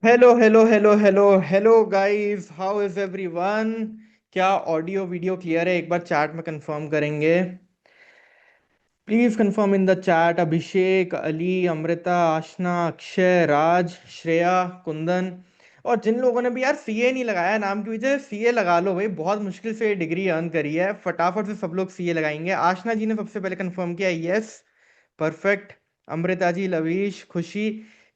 Hello hello hello hello hello guys, how is everyone. क्या audio video clear है? एक बार चैट में कंफर्म करेंगे। Please confirm in the chat. Abhishek, Ali, Amrita, Aashna, Akshay, Raj, Shreya, Kundan. और जिन लोगों ने भी यार सीए नहीं लगाया नाम की वजह, सीए लगा लो भाई, बहुत मुश्किल से डिग्री अर्न करी है, फटाफट से सब लोग सीए लगाएंगे। आशना जी ने सबसे पहले कंफर्म किया, यस, परफेक्ट। अमृता जी, लवीश, खुशी,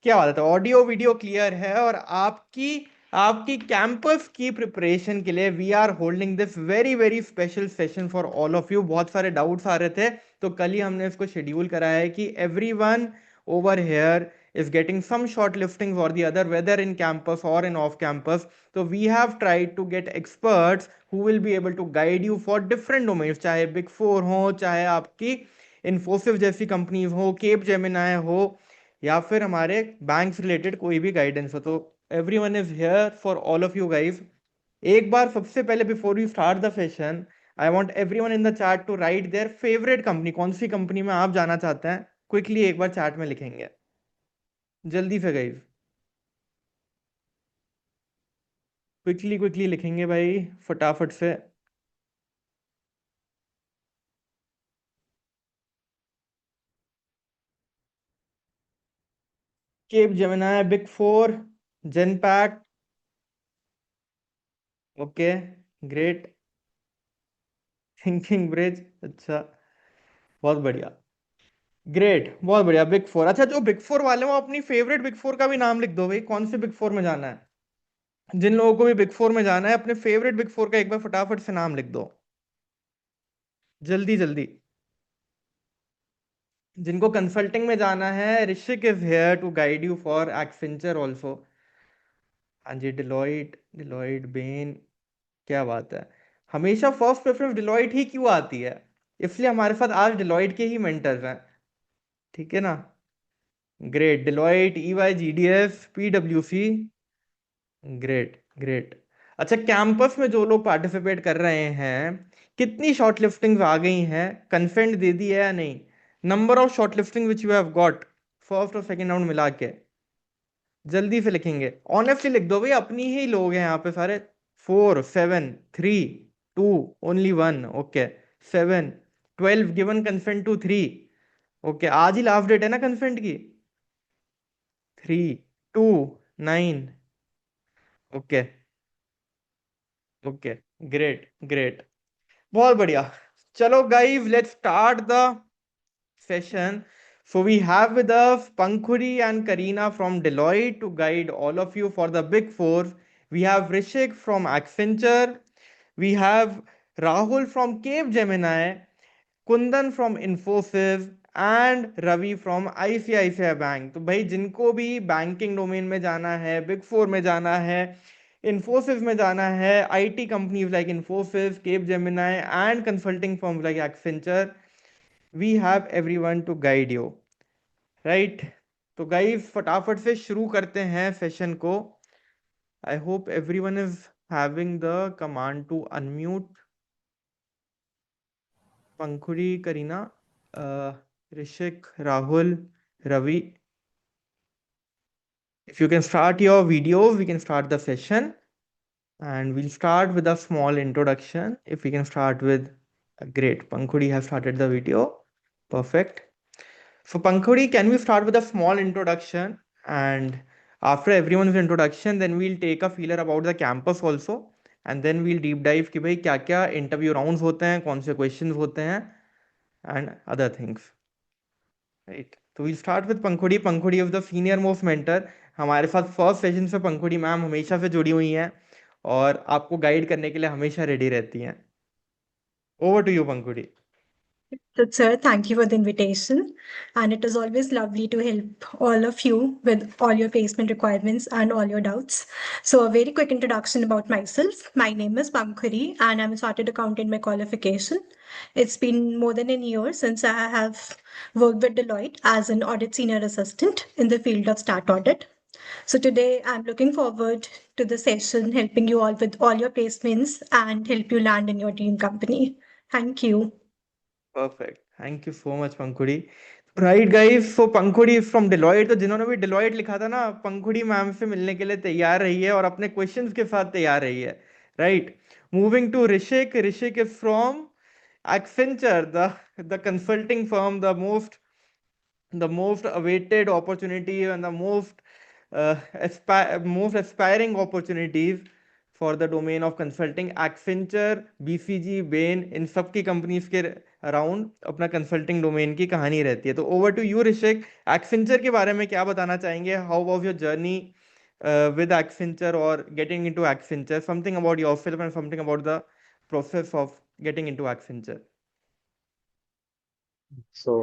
क्या बात है, ऑडियो वीडियो क्लियर है। और आपकी आपकी कैंपस की प्रिपरेशन के लिए we are holding this very very special session for all of you. बहुत सारे डाउट्स आ रहे थे, तो कल ही हमने इसको शेड्यूल करा है कि everyone over here is getting some shortlisting or the other, whether in campus or in off campus. So we have tried to get experts who will be able to guide you for different domains, चाहे big four हो, चाहे आपकी इन्फोसिस जैसी companies हो, cap Gemini हो, या फिर हमारे बैंक रिलेटेड कोई भी गाइडेंस हो। तो every one is here for all of you guys. एक बार सबसे पहले before you start the session, I want every one in the chat to write their favourite company, कौन सी कंपनी में आप जाना चाहते हैं, क्विकली एक बार चैट में लिखेंगे, जल्दी से गाइज, क्विकली क्विकली लिखेंगे भाई, फटाफट से। Capgemini, Big Four, Genpact, okay, great, thinking bridge, अच्छा, बहुत बढ़िया, ग्रेट, बहुत बढ़िया। बिग फोर, अच्छा, जो बिग फोर वाले हो अपनी फेवरेट बिग फोर का भी नाम लिख दो भाई, कौन से बिग फोर में जाना है। जिन लोगों को भी बिग फोर में जाना है, अपने फेवरेट बिग फोर का एक बार फटाफट से नाम लिख दो, जल्दी जल्दी। जिनको कंसल्टिंग में जाना है, Rishik is here to guide you for Accenture also. हाँ जी, डिलॉइट, डिलॉइट, बेन, क्या बात है। हमेशा फर्स्ट प्रेफरेंस डिलॉइट ही क्यों आती है? इसलिए हमारे साथ आज डिलॉइट के ही मेंटर्स हैं, ठीक है ना। ग्रेट, डिलॉइट, ईवाई, जीडीएस, पीडब्ल्यूसी, ग्रेट ग्रेट। अच्छा, कैंपस में जो लोग पार्टिसिपेट कर रहे हैं, कितनी शॉर्टलिस्टिंग आ गई हैं, कंसेंट दे दी है या नहीं? Number of shortlisting which you have got, first और सेकंड राउंड मिला के, जल्दी से लिखेंगे, ऑनेस्टली लिख दो भाई, अपनी ही लोग हैं यहाँ पे सारे। 4, 7, 3, 2, only one, okay. 7, 12 given consent to 3, okay, आज ही लास्ट डेट है ना कंसेंट की। 3, 2, 9, ओके, ओके, ग्रेट ग्रेट, बहुत बढ़िया। चलो guys, let's start the session. So we have with us Pankhuri and Karina from Deloitte to guide all of you for the Big Four. We have Rishik from Accenture. We have Rahul from Cape Gemini, Kundan from Infosys and Ravi from ICICI bank. तो भाई जिनको भी banking domain में जाना है, big four में जाना है, इन्फोसिस में जाना है, IT companies like Infosys, Capgemini and consulting firms like Accenture, we have everyone to guide you, right. तो गाइस फटाफट से शुरू करते हैं सेशन को। I hope everyone is having the command to unmute. Pankhuri, Karina, Rishik, Rahul, Ravi, if you can start your videos, we can start the session, and we'll start with a small introduction. If we can start with, great, Pankhudi has started the video, perfect. So Pankhudi, can we start with a small introduction, and after everyone's introduction, then we'll take a feeler about the campus also, and then we'll deep dive कि भाई क्या क्या interview rounds होते हैं, कौन से questions होते हैं, एंड अदर थिंग्स, राइट। तो we start with Pankhuri. Pankhuri of the senior most mentor, हमारे साथ फर्स्ट सेशन से पंखुड़ी मैम हमेशा से जुड़ी हुई हैं और आपको गाइड करने के लिए हमेशा रेडी रहती हैं। Over to you Pankhuri. Good, sir. Thank you for the invitation. And it is always lovely to help all of you with all your placement requirements and all your doubts. So, a very quick introduction about myself. My name is Pankhuri, and I'm a chartered accountant by qualification. It's been more than a year since I have worked with Deloitte as an audit senior assistant in the field of stat audit. So, today I'm looking forward to the session helping you all with all your placements and help you land in your dream company. Thank you. Perfect, thank you so much Pankhuri. Right guys, so Pankhuri from Deloitte, तो जिन्होंने भी Deloitte लिखा था ना, पंखुड़ी ma'am से मिलने के लिए तैयार रही है और अपने क्वेश्चंस के साथ तैयार रही है। Right. Moving to Rishik, Rishik is from Accenture, the consulting firm, the most awaited opportunity and the most aspiring opportunities for the domain of consulting. Accenture, BCG, Bain, इन सब की कंपनीज के अराउंड अपना कंसल्टिंग डोमेन की कहानी रहती है। तो over to you Rishik, Accenture के बारे में क्या बताना चाहेंगे? How was your journey with Accenture or getting into Accenture? Something about yourself and something about the process of getting into Accenture. So,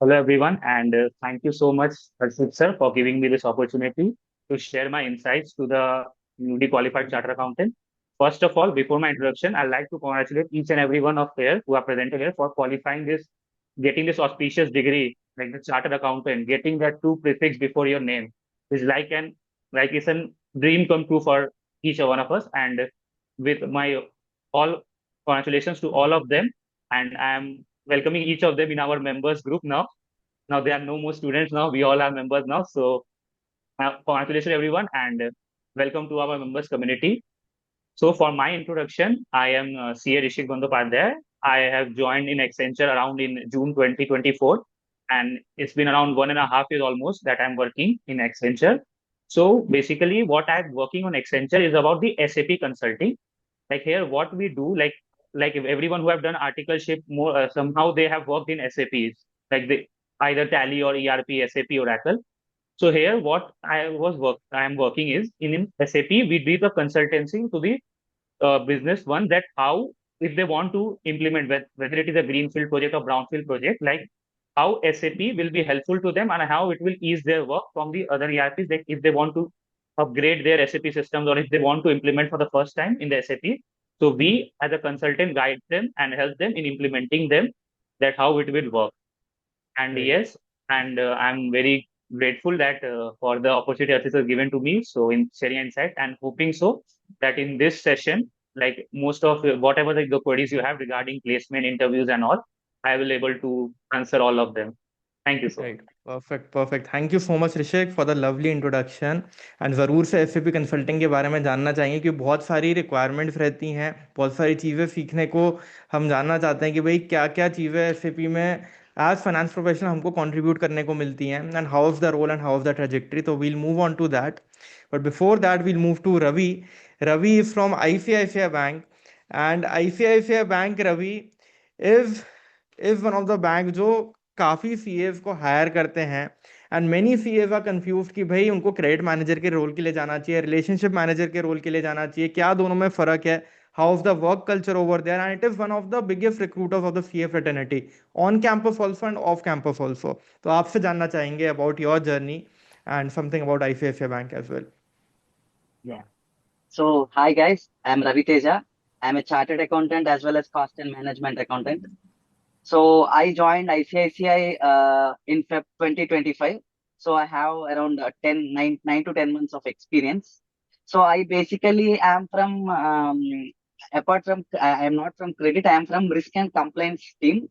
hello everyone, and thank you so much, Harshit sir, for giving me this opportunity to share my insights to the newly qualified chartered accountant. First of all, before my introduction, I'd like to congratulate each and every one of here who are presented here for qualifying this, getting this auspicious degree, like the chartered accountant, getting that two prefix before your name is like it's a dream come true for each one of us. And with my all congratulations to all of them, and I'm welcoming each of them in our members group now. Now there are no more students now. We all are members now. So congratulations everyone and welcome to our members community. So for my introduction, I am CA Rishik Bandyopadhyay. I have joined in Accenture around in June 2024, and it's been around 1.5 years almost that I'm working in Accenture. So basically, what I'm working on Accenture is about the SAP consulting. Like here, what we do, like if everyone who have done articleship more somehow they have worked in SAPs, like they either Tally or ERP, SAP, Oracle. So here, what I am working is in SAP, we do the consultancy to the business one that how if they want to implement whether it is a greenfield project or brownfield project, like how SAP will be helpful to them and how it will ease their work from the other ERPs. Like if they want to upgrade their SAP systems or if they want to implement for the first time in the SAP, so we as a consultant guide them and help them in implementing them, that how it will work. And Right. yes, and I'm very grateful that for the opportunity that is given to me. So in sharing insight and hoping so that in this session, like most of whatever the queries you have regarding placement interviews and all, I will able to answer all of them. Thank you so much. Right, perfect perfect. Thank you so much Rishik for the lovely introduction. And ज़रूर से SAP consulting के बारे में जानना चाहेंगे, क्योंकि बहुत सारी रिक्वायरमेंट्स रहती हैं, बहुत सारी चीज़ें सीखने को हम जानना चाहते हैं कि भाई क्या क्या चीज़ें एसएपी में एज फाइनेंस प्रोफेशनल हमको कंट्रीब्यूट करने को मिलती हैं, and how is the role and how is the trajectory. तो we'll move on to that, but before that we'll move to Ravi. Ravi is from ICICI bank, and ICICI bank, Ravi is one of the bank जो काफ़ी CS को hire करते हैं। And many CS are confuse कि भाई उनको credit manager के role के लिए जाना चाहिए, रिलेशनशिप मैनेजर के रोल के लिए जाना चाहिए, क्या दोनों में फ़र्क है, how is the work culture over there. And it is one of the biggest recruiters of the CA fraternity, on campus also and off campus also. तो आपसे जानना चाहेंगे about your journey and something about ICICI bank as well. Yeah. So, hi guys, I'm Ravi Teja. I'm a chartered accountant as well as cost and management accountant. So, I joined ICICI in Feb 2025. So, I have around 9 to 10 months of experience. So, I basically am from, apart from, I am not from credit, I am from risk and compliance team.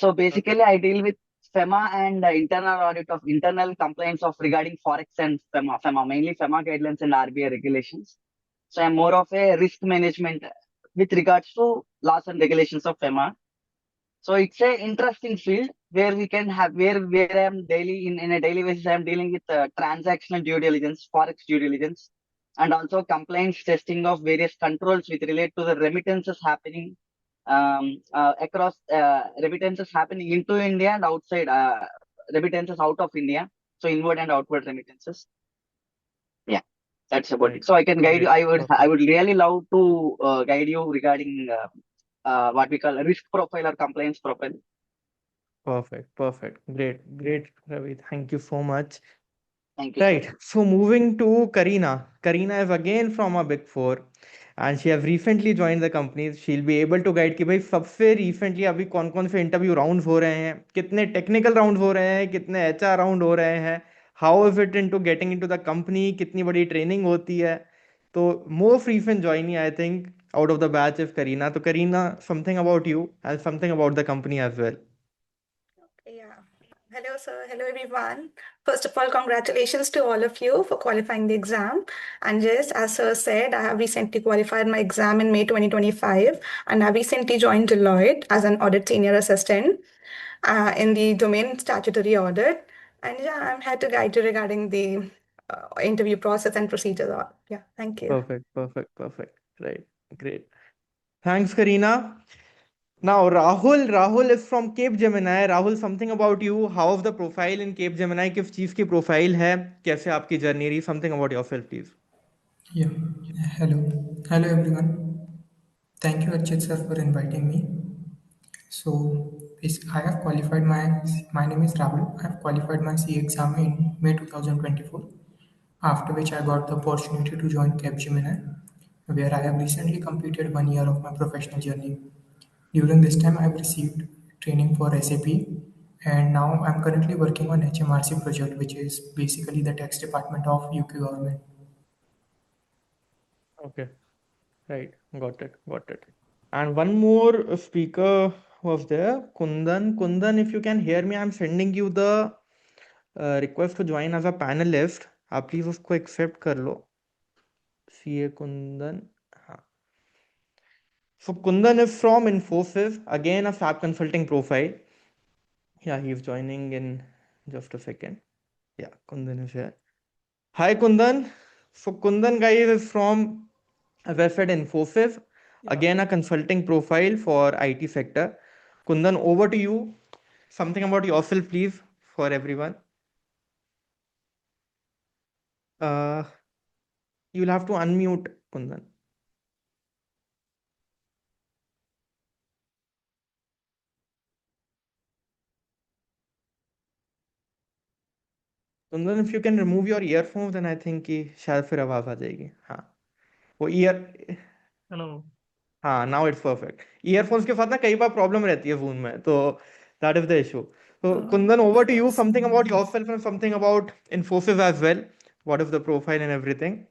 So, Okay. basically, I deal with FEMA and internal audit of internal compliance of regarding Forex and FEMA, mainly FEMA guidelines and RBI regulations. So I'm more of a risk management with regards to laws and regulations of FEMA. So it's a interesting field where we can have where I'm daily in a daily basis I'm dealing with transactional due diligence, forex due diligence, and also compliance testing of various controls with relate to the remittances happening across remittances happening into India and outside remittances out of India. So inward and outward remittances. Yeah, that's about Right. it. So I can guide you. Great. I Perfect. would really love to guide you regarding what we call a risk profile or compliance profile. Perfect. Perfect. Great. Great, Ravi. Thank you so much. Thank you, sir. Right. So moving to Karina. Karina is again from a Big Four, and she have recently joined the company. She'll be able to guide कि भाई सबसे recently अभी कौन कौन से interview round हो रहे हैं, कितने टेक्निकल राउंड हो रहे हैं, कितने HR राउंड हो रहे हैं, how is it into getting into the company, कितनी बड़ी ट्रेनिंग होती है। तो most recent joinee I think out of the batch is Karina. तो Karina, something about you and something about the company as well. Yeah. Hello, sir. Hello, everyone. First of all, congratulations to all of you for qualifying the exam. And yes, as sir said, I have recently qualified my exam in May 2025, and I recently joined Deloitte as an audit senior assistant in the domain statutory audit. And yeah, I'm here to guide you regarding the interview process and procedures. Yeah, thank you. Perfect. Right. Great. Thanks, Karina. Now, Rahul is from Cape Gemini. Rahul, something about you. How of the profile in Cape Gemini? किस चीज की profile है? कैसे आपकी journey रही? Something about yourself, please. Yeah. Hello. Hello, everyone. Thank you, Archit sir, for inviting me. So, I have qualified my name is Rahul. I have qualified my CA exam in May 2024. After which I got the opportunity to join Capgemini, where I have recently completed 1 year of my professional journey. During this time, I have received training for SAP, and now I'm currently working on HMRC project, which is basically the tax department of UK government. Okay. Right. Got it. And one more speaker was there, Kundan. Kundan, if you can hear me, I'm sending you the request to join as a panelist. आप please उसको accept कर लो. CA Kundan. हाँ. So Kundan is from Infosys, again a SAP consulting profile. Yeah, he's joining in just a second. Yeah, Kundan is here. Hi Kundan. So Kundan guys is from, as I said, Infosys, again a consulting profile for IT sector. Kundan, over to you. Something about yourself, please, for everyone. Uh, you'll have to unmute Kundan. Kundan, if you can remove your earphones then I think कि शायद फिर आवाज आ जाएगी. हाँ, वो ear. Hello. हाँ, now it's perfect. Earphones के साथ ना कई बार प्रॉब्लम रहती है जूम में, तो that is the issue. So Kundan, over to you. Something about yourself and something about Infosys as well. What is the profile and everything?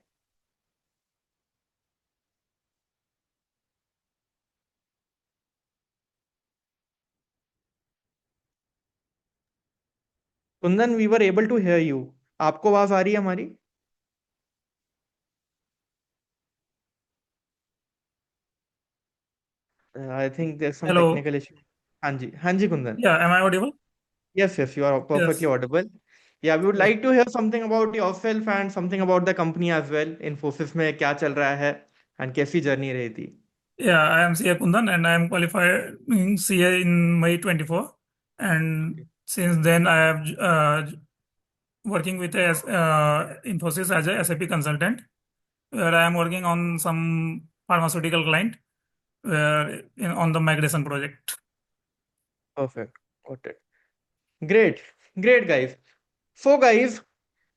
Kundan, we were able to hear you. आपको आवाज आ रही है हमारी? I think there's some Hello. technical issue. हाँ जी Kundan. Yeah, am I audible? Yes, you are perfectly Yes. audible. Yeah, we would Yes. like to hear something about yourself and something about the company as well. Infosys में क्या चल रहा है and कैसी journey रही थी? Yeah, I am CA Kundan and I am qualified in CA in May 24. And since then, I have working with Infosys as a SAP consultant, where I am working on some pharmaceutical client on the migration project. Perfect. Got it. Great guys. So guys,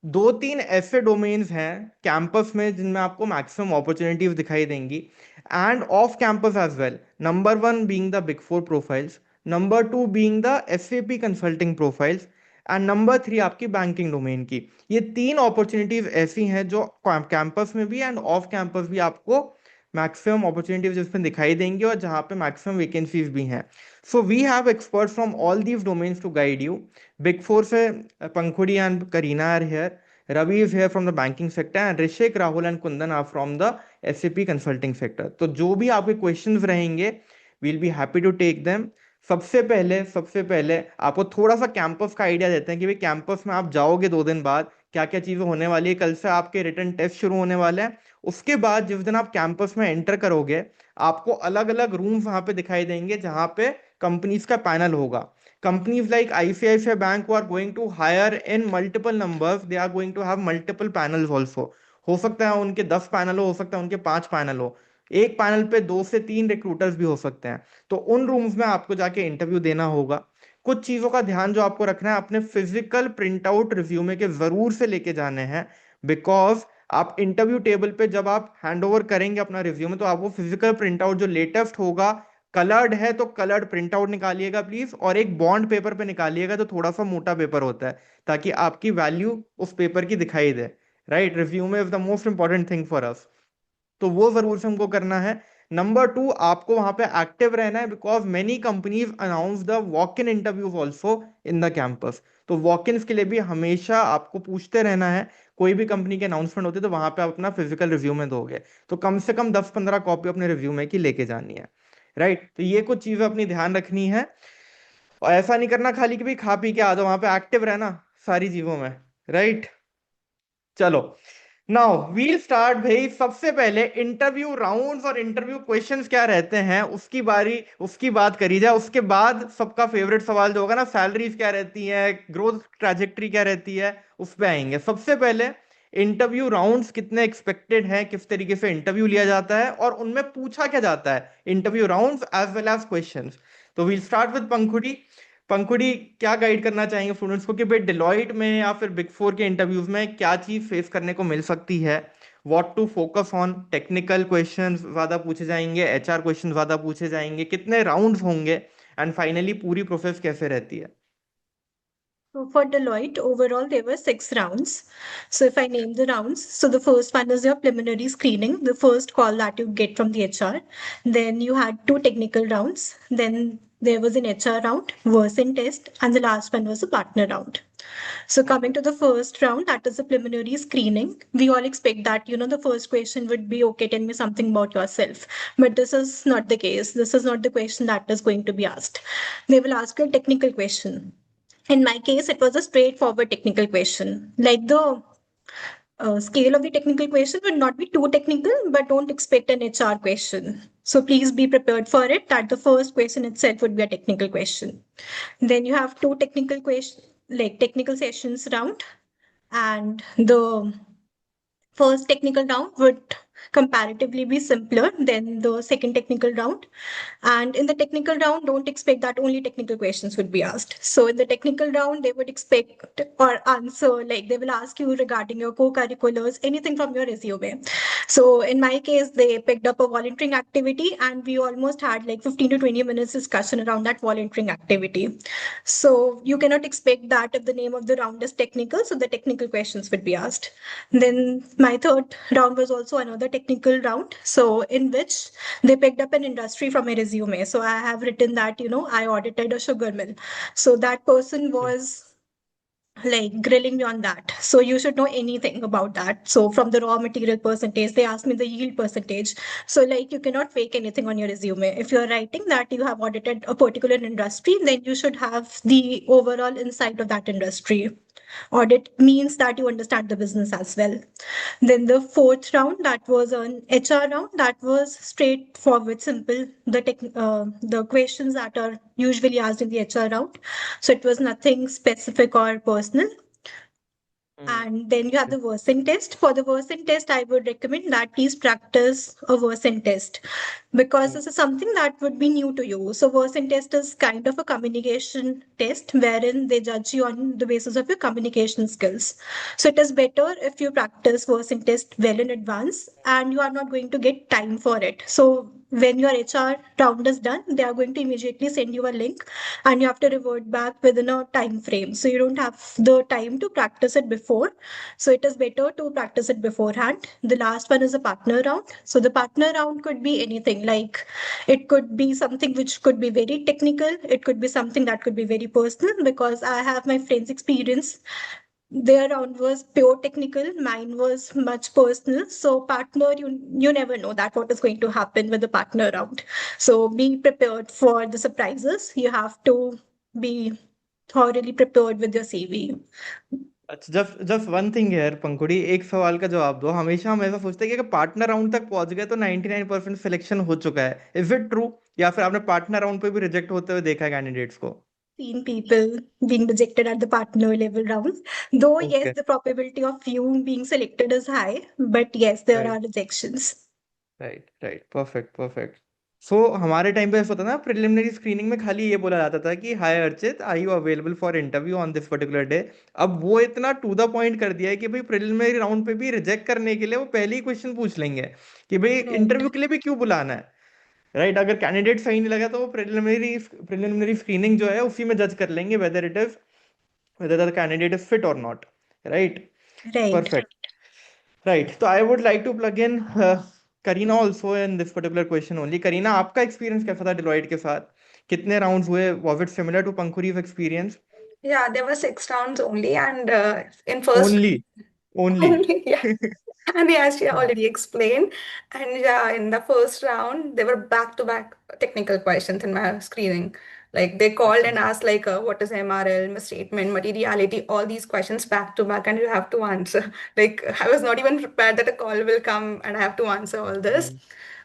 2-3 ऐसे domains हैं campus में जिनमें आपको maximum opportunities दिखाई देंगी and off campus as well. Number 1 being the big 4 profiles, number 2 being the SAP consulting profiles, and number 3 आपकी banking domain की. ये 3 अपॉर्चुनिटीज ऐसी हैं जो कैंपस में भी एंड ऑफ कैंपस भी आपको मैक्सिमम अपॉर्चुनिटीज इसमें दिखाई देंगी और जहां पे मैक्सिमम वैकेंसीज भी हैं. So we have experts from all these domains to guide you. Big Four से Pankhudi and Karina are here. Ravi is here from the banking sector and Rishik, Rahul and Kundan are from the SAP consulting sector. तो जो भी आपके questions रहेंगे, we'll be happy to take them. सबसे पहले आपको थोड़ा सा कैंपस का आइडिया देते हैं कि भाई कैंपस में आप जाओगे 2 दिन बाद, क्या क्या चीजें होने वाली है. कल से आपके रिटन टेस्ट शुरू होने वाले हैं. उसके बाद जिस दिन आप कैंपस में एंटर करोगे, आपको अलग अलग रूम्स वहां पे दिखाई देंगे जहां पे कंपनीज का पैनल होगा. Companies like ICICI Bank who are going to hire in multiple numbers, they are going to have multiple panels also. हो सकता है उनके 10 पैनल हो सकता है उनके 5 पैनल हो. एक पैनल पे 2 से 3 रिक्रूटर्स भी हो सकते हैं. तो उन रूम्स में आपको जाके इंटरव्यू देना होगा. कुछ चीजों का ध्यान जो आपको रखना है, अपने फिजिकल प्रिंट आउट रिज्यूमे के जरूर से लेके जाने हैं. बिकॉज आप इंटरव्यू टेबल पे जब आप हैंड ओवर करेंगे अपना रिज्यूमे, तो आपको फिजिकल प्रिंट आउट जो लेटेस्ट होगा, कलर्ड है तो कलर्ड प्रिंट आउट निकालिएगा प्लीज, और एक बॉन्ड पेपर पे निकालिएगा जो थोड़ा सा मोटा पेपर होता है, ताकि आपकी वैल्यू उस पेपर की दिखाई दे. Right, resume is the most important thing for us. तो वो जरूर से हमको करना है. नंबर 2, आपको वहां पे एक्टिव रहना है because many companies announce the walk in interviews also in the campus. तो वॉक इन्स के लिए भी हमेशा आपको पूछते रहना है, कोई भी कंपनी के अनाउंसमेंट होती है तो वहां पे आप अपना फिजिकल रिज्यूमे दोगे, तो कम से कम 10-15 कॉपी अपने रिज्यूमे की लेके जानी है, राइट। तो ये कुछ चीजें अपनी ध्यान रखनी है, और ऐसा नहीं करना खाली कि भाई खा पी के आ जाओ, वहां पे एक्टिव रहना सारी चीजों में, राइट। चलो, नाउ वील स्टार्ट भाई। सबसे पहले इंटरव्यू राउंड्स और इंटरव्यू क्वेश्चंस क्या रहते हैं उसकी बात करी जाए। उसके बाद सबका फेवरेट सवाल जो होगा ना, सैलरीज क्या रहती है, ग्रोथ ट्रैजेक्टरी क्या रहती है, उस पे आएंगे। सबसे पहले इंटरव्यू राउंड्स कितने एक्सपेक्टेड हैं, किस तरीके से इंटरव्यू लिया जाता है और उनमें पूछा क्या जाता है, interview rounds as well as questions. तो we'll start with Pankhuri. Pankhuri, क्या गाइड करना चाहेंगे स्टूडेंट्स को कि भाई डिलॉयट में या फिर बिग फोर के इंटरव्यूज में क्या चीज फेस करने को मिल सकती है, what to focus on, technical questions ज्यादा पूछे जाएंगे, एचआर क्वेश्चन ज्यादा पूछे जाएंगे, कितने राउंड्स होंगे, एंड फाइनली पूरी प्रोसेस कैसे रहती है। So for Deloitte, overall, there were 6 rounds. So if I name the rounds, so the first one is your preliminary screening, the first call that you get from the HR. Then you had 2 technical rounds. Then there was an HR round, Version test, and the last one was a partner round. So coming to the first round, that is the preliminary screening. We all expect that, the first question would be, okay, tell me something about yourself. But this is not the case. This is not the question that is going to be asked. They will ask you a technical question. In my case, it was a straightforward technical question. Like the scale of the technical question would not be too technical, but don't expect an HR question. So please be prepared for it that the first question itself would be a technical question. Then you have 2 technical questions, like technical sessions round, and the first technical round would comparatively be simpler than the second technical round. And in the technical round, don't expect that only technical questions would be asked. So in the technical round, they would expect or answer, like they will ask you regarding your co-curriculars, anything from your resume. So in my case, they picked up a volunteering activity and we almost had like 15 to 20 minutes discussion around that volunteering activity. So you cannot expect that if the name of the round is technical, so the technical questions would be asked. Then my third round was also another technical round, so in which they picked up an industry from my resume. So I have written that, I audited a sugar mill. So that person was like grilling me on that. So you should know anything about that. So from the raw material percentage, they asked me the yield percentage. So like you cannot fake anything on your resume. If you're writing that you have audited a particular industry, then you should have the overall insight of that industry. Audit means that you understand the business as well. Then the fourth round, that was an HR round, that was straightforward, simple. The questions that are usually asked in the HR round. So it was nothing specific or personal. And then you have the Version test. For the Version test, I would recommend that please practice a Version test because this is something that would be new to you. So Version test is kind of a communication test wherein they judge you on the basis of your communication skills. So it is better if you practice Version test well in advance and you are not going to get time for it. So when your HR round is done, they are going to immediately send you a link and you have to revert back within a time frame. So you don't have the time to practice it before. So it is better to practice it beforehand. The last one is a partner round. So the partner round could be anything, like it could be something which could be very technical. It could be something that could be very personal because I have my friends' experience. Their round was pure technical, mine was much personal. So partner, you never know that what is going to happen with the partner round. So be prepared for the surprises. You have to be thoroughly prepared with your CV. अच्छा, just one thing यार पंकुड़ी, एक सवाल का जवाब दो। हमेशा हम ऐसा सोचते हैं कि पार्टनर राउंड तक पहुंच गए तो 99% सिलेक्शन हो चुका है, इज इट ट्रू, या फिर आपने पार्टनर राउंड पे भी रिजेक्ट होते हुए देखा है कैंडिडेट्स को? Seen people being rejected at the partner level rounds. Though, yes, okay, the probability of you being selected is high, but yes, there right are rejections. Right right, perfect perfect. So हमारे time पे ऐसा होता था ना, preliminary screening में खाली ये बोला जाता था कि hi Archit, are you available for interview on this particular day. अब वो इतना टू द पॉइंट कर दिया है कि भाई प्रिलिमिनरी राउंड पे भी रिजेक्ट करने के लिए वो पहले ही क्वेश्चन पूछ लेंगे कि भाई Right. इंटरव्यू के लिए भी क्यों बुलाना है, राइट। अगर कैंडिडेट सही नहीं लगा तो वो प्रिलिमिनरी स्क्रीनिंग जो है उसी में जज कर लेंगे whether the candidate is fit or not, right? Right. Perfect. Right. So I would like to plug in Karina also in this particular question only. Karina, आपका एक्सपीरियंस कैसा था डिलॉयट के साथ? कितने राउंड्स हुए? Was it similar to Pankuri's experience? Yeah, there were 6 rounds only, and in first Only, only. only, yeah. And yeah, she already explained. And yeah, in the first round, there were back-to-back technical questions in my screening. Like they called and asked like, what is MRL, misstatement, materiality, all these questions back to back, and you have to answer. Like I was not even prepared that a call will come and I have to answer all this. Mm.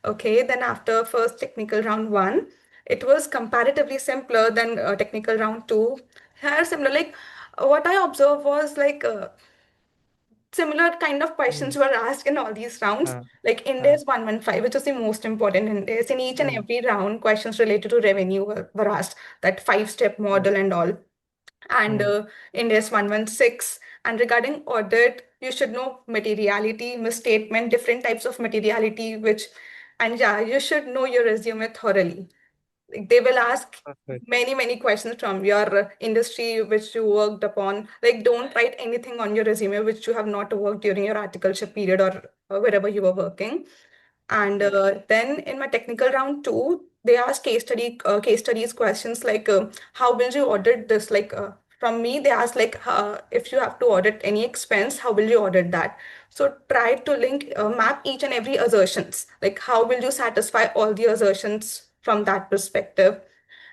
Okay, then after first technical round one, it was comparatively simpler than technical round two. Here, similar, like what I observed was like similar kind of questions Mm. were asked in all these rounds. हाँ, Like हाँ, India's 115, which is the most important index. In each and mm, every round, questions related to revenue were asked, that five-step mm, model and all. And mm. India's 116. And regarding audit, you should know materiality, misstatement, different types of materiality, and yeah, you should know your resume thoroughly. Like they will ask Perfect. many questions from your industry which you worked upon. Like don't write anything on your resume which you have not worked during your articleship period or wherever you were working. And then in my technical round two, they asked case studies questions like how will you audit this? Like from me, they asked like if you have to audit any expense, how will you audit that? So try to map each and every assertions. Like how will you satisfy all the assertions from that perspective?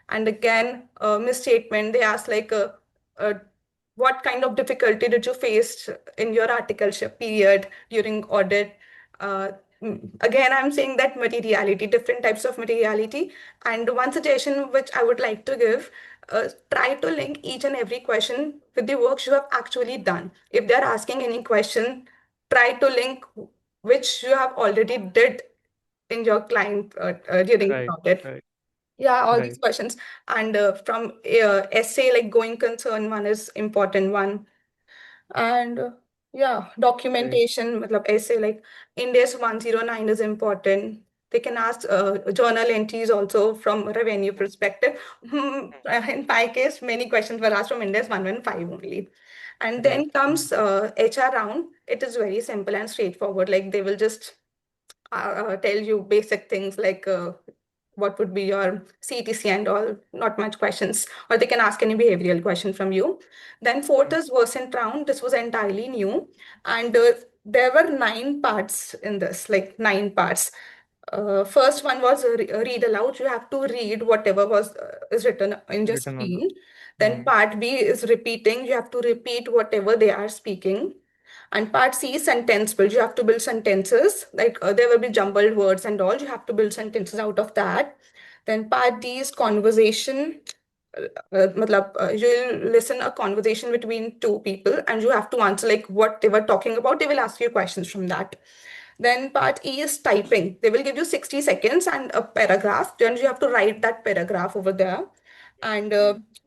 And again, misstatement, they asked like uh, what kind of difficulty did you face in your articleship period during audit? Uh, Again, I'm saying that materiality, different types of materiality. And one suggestion which I would like to give, try to link each and every question with the works you have actually done. If they're asking any question, try to link which you have already did in your client during the Right, audit. right, Yeah, all these right, questions. And from essay, like going concern one is important one. And yeah, right. documentation, matlab essay like India's 109 is important. They can ask journal entries also from revenue perspective. In my case, many questions were asked from India's 115 only. And Right. then comes HR round. It is very simple and straightforward. Like they will just tell you basic things like what would be your CTC and all, not much questions, or they can ask any behavioral question from you. Then fourth Mm. is Versant round. This was entirely new, and there were 9 parts in this, like 9 parts. First one was read aloud. You have to read whatever was is written in your Written on the. screen. Then Mm. part B is repeating. You have to repeat whatever they are speaking. And part C is sentence build. You have to build sentences. Like there will be jumbled words and all. You have to build sentences out of that. Then part D is conversation. You'll listen a conversation between two people and you have to answer like what they were talking about. They will ask you questions from that. Then part E is typing. They will give you 60 seconds and a paragraph. Then you have to write that paragraph over there. And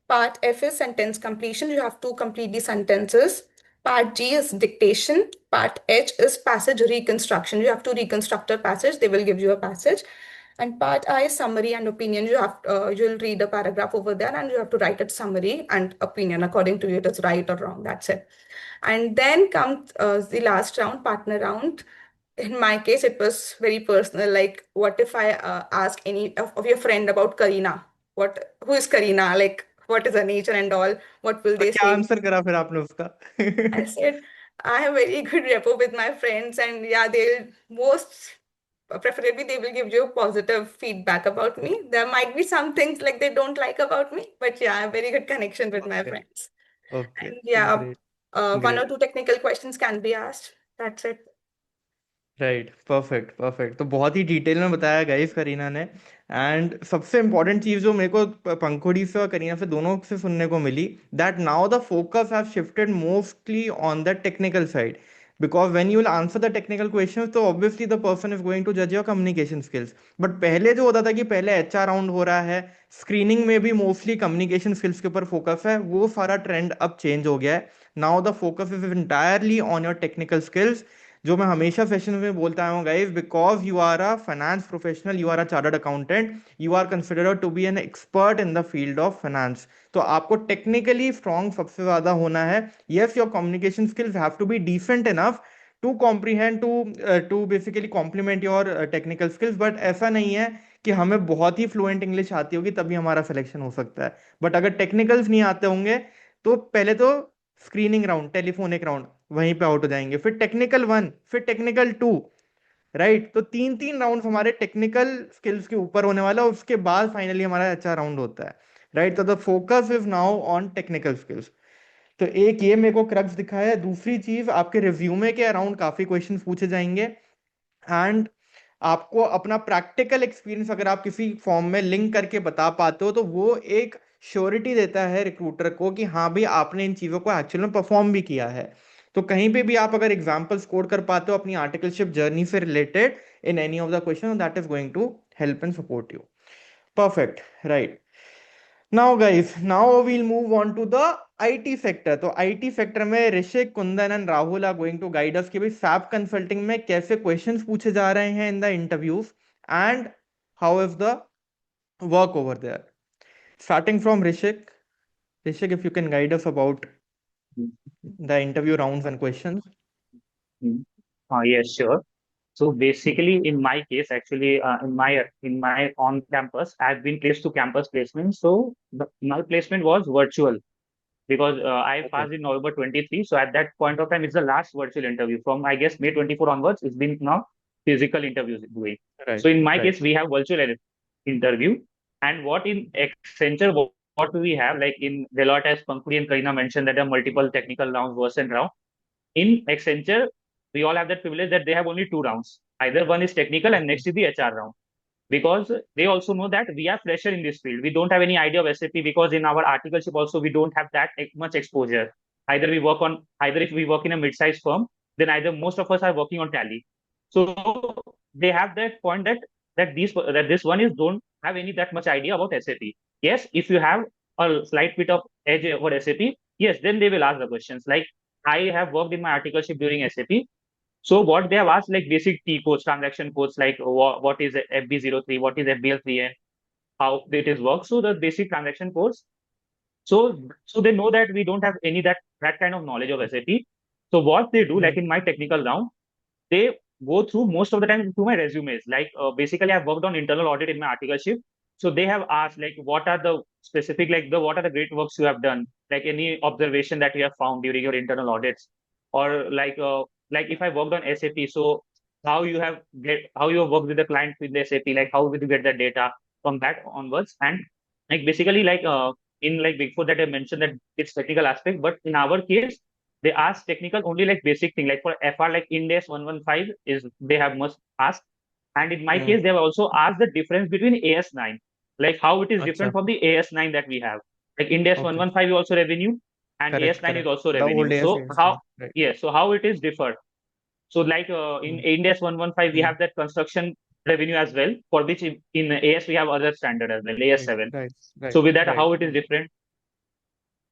part F is sentence completion. You have to complete the sentences. Part G is dictation. Part H is passage reconstruction. You have to reconstruct a passage. They will give you a passage. And part I is summary and opinion. You'll read a paragraph over there and you have to write a summary and opinion according to you. It is right or wrong. That's it. And then comes the last round, partner round. In my case, it was very personal. Like, what if I ask any of your friend about Karina? Who is Karina? Like, what is her nature and all? What will तो they क्या say? Answer करा फिर आपने उसका? I said, I have very good rapport with my friends, and yeah, they'll most preferably they will give you positive feedback about me. There might be some things like they don't like about me, but yeah, I have very good connection with my Okay, friends. okay, And yeah, great, one or great. two technical questions can be asked. That's it. Right, perfect, perfect. तो बहुत ही detail में बताया guys Kareena ने। And सबसे important चीज़ जो मेरे को पंखुड़ी से और करीना से दोनों से सुनने को मिली, that now the focus have shifted mostly on the technical side, because when you will answer the technical questions तो obviously the person is going to जज योर कम्युनिकेशन स्किल्स। बट पहले जो होता था कि पहले एचआर राउंड हो रहा है, स्क्रीनिंग में भी मोस्टली कम्युनिकेशन स्किल्स के ऊपर फोकस है, वो सारा ट्रेंड अब चेंज हो गया है। Now the focus is entirely on your technical skills, जो मैं हमेशा सेशन में बोलता आया हूँ guys, because you are a finance professional, you are a chartered accountant, you are considered to be an expert in the field of finance. तो आपको technically strong सबसे ज्यादा होना है। Yes, your communication skills have to be decent enough to comprehend to basically complement your technical skills, but ऐसा नहीं है कि हमें बहुत ही फ्लुएंट इंग्लिश आती होगी तभी हमारा सिलेक्शन हो सकता है। बट अगर टेक्निकल्स नहीं आते होंगे तो पहले तो स्क्रीनिंग राउंड, टेलीफोनिक राउंड, वहीं पे आउट हो जाएंगे, फिर टेक्निकल 1, फिर टेक्निकल 2, राइट। तो 3 राउंड्स हमारे टेक्निकल स्किल्स के ऊपर होने वाला है, उसके बाद फाइनली हमारा अच्छा राउंड होता है, राइट। तो the focus is now on technical skills. तो एक ये मेरे को क्रक्स दिखाया है। दूसरी चीज, आपके रिज्यूमे के अराउंड काफी क्वेश्चंस पूछे जाएंगे, एंड आपको अपना प्रैक्टिकल एक्सपीरियंस अगर आप किसी फॉर्म में लिंक करके बता पाते हो तो वो एक श्योरिटी देता है रिक्रूटर को कि हाँ भाई आपने इन चीजों को एक्चुअल में परफॉर्म भी किया है। तो कहीं पे भी आप अगर एग्जाम्पल्स कोड कर पाते हो अपनी आर्टिकलशिप जर्नी से related in any of the question, that is going to help and support you. Perfect, right. Now guys, now we'll move on to the IT sector. तो IT sector में Rishik, Kundan and Rahul are going to guide us कि भाई SAP consulting में कैसे questions पूछे जा रहे हैं in the interviews and how is the work over there. Starting from Rishik. Rishik, if you can guide us about the interview rounds and questions. Yes, sure. So basically, in my case, actually, in my on campus, I've been placed to campus placement. So my placement was virtual because I Okay. passed in November 23. So at that point of time, it's the last virtual interview. From I guess May 24 onwards, it's been now physical interviews doing. Right. So in my Right. case, we have virtual interview, and what in Accenture, what do we have? Like in Deloitte, as Pankuri and Karina mentioned, that there are multiple technical rounds, verse and round. In Accenture, we all have that privilege that they have only 2 rounds. Either one is technical and next is the HR round. Because they also know that we are fresher in this field. We don't have any idea of SAP because in our articleship also we don't have that much exposure. Either if we work in a mid-sized firm, then either most of us are working on Tally. So they have that point that this one is don't have any that much idea about SAP. Yes, if you have a slight bit of edge over SAP, yes, then they will ask the questions. Like I have worked in my articleship during SAP. So what they have asked, like basic T codes, transaction codes, like what is FB03, what is FBL3, and how it is worked. So the basic transaction codes. So they know that we don't have any that kind of knowledge of SAP. So what they do, like in my technical round, they go through most of the time through my resumes. Like basically, I've worked on internal audit in my articleship. So they have asked like what are the specific what are the great works you have done, like any observation that you have found during your internal audits, or like if I worked on SAP, so how you have worked with the client with the SAP, like how will you get the data from that onwards, and like basically in like before that I mentioned that it's technical aspect, but in our case they ask technical only like basic thing, like for FR like Ind AS 115 is they have must ask, and in my case they have also asked the difference between AS9, like how it is different Acha. from the AS9 that we have. Like Ind AS Okay. 115 is also revenue and Correct. AS9 is Correct. also The revenue. old So AS, how right. so how it is differed. So like in Ind AS 115 we have that construction revenue as well, for which in AS we have other standard as well, AS7. Right. Right. So with that, Right. how it is different.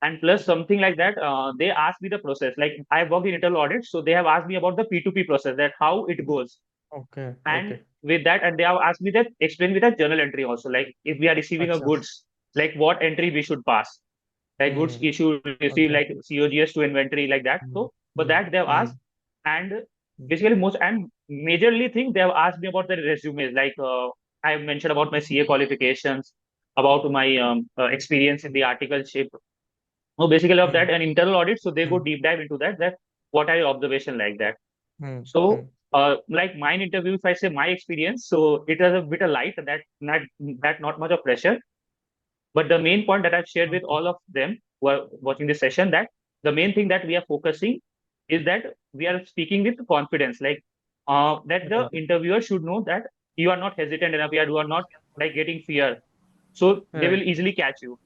And plus something like that, they asked me the process. Like I worked in internal audit, so they have asked me about the P2P process, that how it goes. Okay. And Okay. with that, and they have asked me that explain with a journal entry also. Like if we are receiving a Acha. goods, like what entry we should pass. Like goods issue, receive, Okay. like COGS to inventory, like that. So for that they have asked, and basically most and majorly thing they have asked me about the resumes. Like I have mentioned about my CA qualifications, about my experience in the articleship. So basically of that and internal audit, so they go deep dive into that what are your observation like that. So like mine interview, if I say my experience, so it was a bit of light, not much of pressure. But the main point that I've shared with all of them who are watching this session, that the main thing that we are focusing is that we are speaking with confidence, like that the interviewer should know that you are not hesitant enough, you are not like getting fear. So they will Right. easily catch you.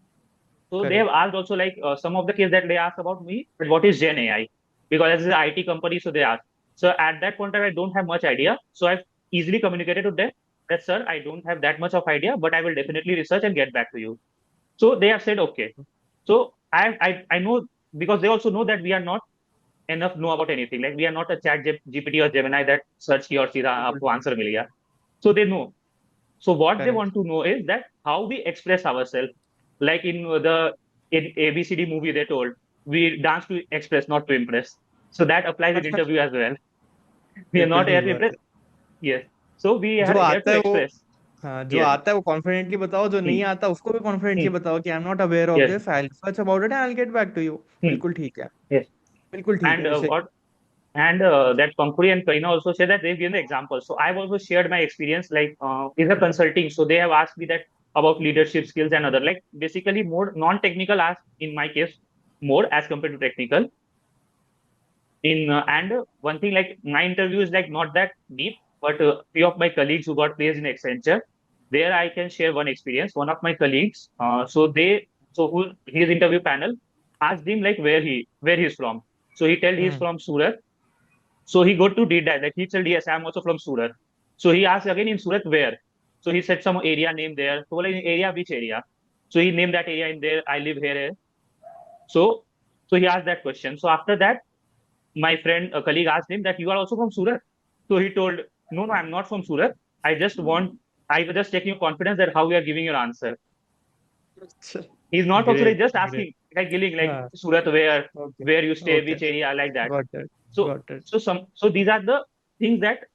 So they Correct. have asked also like some of the case that they asked about me, but what is Gen AI? Because as an IT company, so they asked. So at that point, I don't have much idea. So I've easily communicated to them that, sir, I don't have that much of idea, but I will definitely research and get back to you. So they have said, okay. So I know, because they also know that we are not enough know about anything. Like we are not a chat GPT or Gemini that search here or सीधा आपको answer मिल गया. So they know. So what they Correct. want to know is that how we express ourselves. Like in ABCD movie, they told we dance to express, not to impress. So that applies in अच्छा, interview as well. We are बिल्कुल not here ठीक to बात impress. है। Yes. So we जो are here आता to है वो express. हाँ, जो Yes. आता है वो कॉन्फिडेंटली बताओ, जो नहीं आता उसको भी कॉन्फिडेंटली Hmm. बताओ कि I am not aware of Yes. This, I will search about it and I will get back to you. Hmm. बिल्कुल ठीक है, Yes. बिल्कुल ठीक And है ऋषिक। that Pankuri and Karina also said that they've given the example. So I've also shared my experience, like is a consulting. So they have asked me that about leadership skills and other, like basically more non-technical asked in my case, more as compared to technical. And one thing, like my interview is like not that deep, but few of my colleagues who got placed in Accenture, there I can share one experience. One of my colleagues, who his interview panel asked him like where he's from. So he told he's hmm. from Surat. So he got to deep dive. Like he said, yes, I'm also from Surat. So he asked again in Surat where. So he said some area name there. So like area, which area? So he named that area in there. I live here. So so he asked that question. So after that, my friend, a colleague asked him that you are also from Surat. So he told, no, I'm not from Surat. I was just checking your confidence that how you are giving your answer. He's not from Surat, great just great. asking, like giving like हाँ। Surat okay. where you stay, okay. which area, like that. Got it. So got it. so these are the things that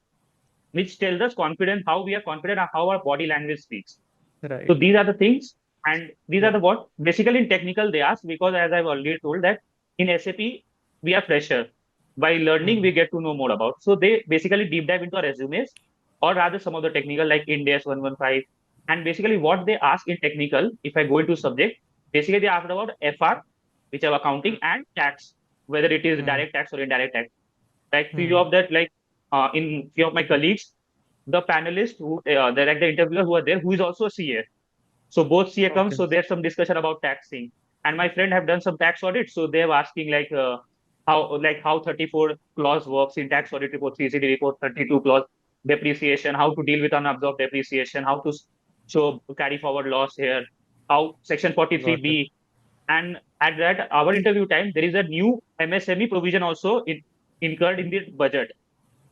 which tells us confidence, how we are confident and how our body language speaks. So right. these are the things, and these are या। the what basically in technical they ask, because as I've already told that in SAP we are fresher. By learning we get to know more about. So they basically deep dive into our resumes, or rather some of the technical like Ind AS 115. And basically what they ask in technical, if I go into subject, basically they asked about FR, which are accounting, and tax, whether it is hmm. direct tax or indirect tax. Like few hmm. of that, like in few of my colleagues, the panelists who like the interviewer who are there, who is also a CA. So both CA comes, okay. so there's some discussion about taxing. And my friend have done some tax audit, so they're asking how 34 clause works in tax audit report, CCD report, 32 clause depreciation, how to deal with unabsorbed depreciation, how to show carry forward loss here, how section got it. 43B. And at that our interview time, there is a new MSME provision also incurred in the budget,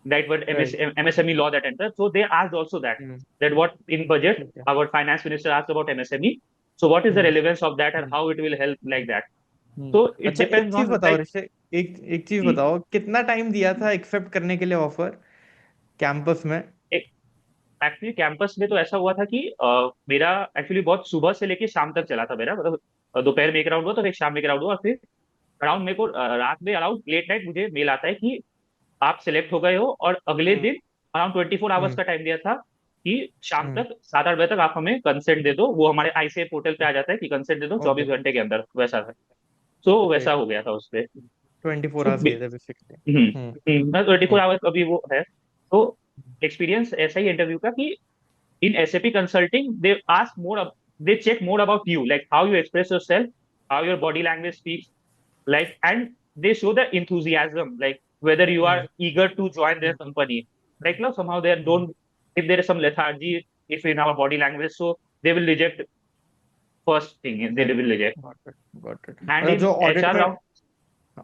right? But right. MSME law that entered. So they asked also that hmm. what in budget ठीक है। our finance minister asked about MSME. So what is the hmm. relevance of that and hmm. how it will help, like that. Hmm. So it अच्छा, एक depends चीज on बताओ like ऋषिक, एक चीज बताओ, कितना टाइम दिया था एक्सेप्ट करने के लिए ऑफर कैंपस में? एक्चुअली कैंपस में तो ऐसा हुआ था कि मेरा एक्चुअली बहुत सुबह से लेके शाम तक चला था मेरा, मतलब दोपहर में एक राउंड हुआ, तो फिर शाम में एक राउंड हुआ, और फिर अराउंड मेरे को रात में अराउंड लेट नाइट मुझे मेल आता है कि आप सिलेक्ट हो गए हो, और अगले हम्म। दिन अराउंड 24 आवर्स हम्म। का टाइम दिया था कि शाम हम्म। तक 7-8 बजे तक आप हमें कंसेंट दे दो। वो हमारे आईसीए पोर्टल पे आ जाता है कि कंसेंट दे दो ओके। 24 घंटे के अंदर, वैसा था। तो वैसा राइट। हो गया था उस पे। 24 आवर्स दिए थे बेसिकली। हम्म। 24 आवर्स अभी वो है। तो एक्सपीरियंस ऐसा ही इंटरव्यू का कि in SAP consulting, they ask more, they check more about you, like how you express yourself, how your body language speaks, like, and they show the enthusiasm, like whether you are hmm. eager to join their hmm. company. Like, no, somehow they hmm. don't, if there is some lethargy, if in our body language, so they will reject first thing, they right. will reject. Got it. Got it. And मतलब जो in HR round,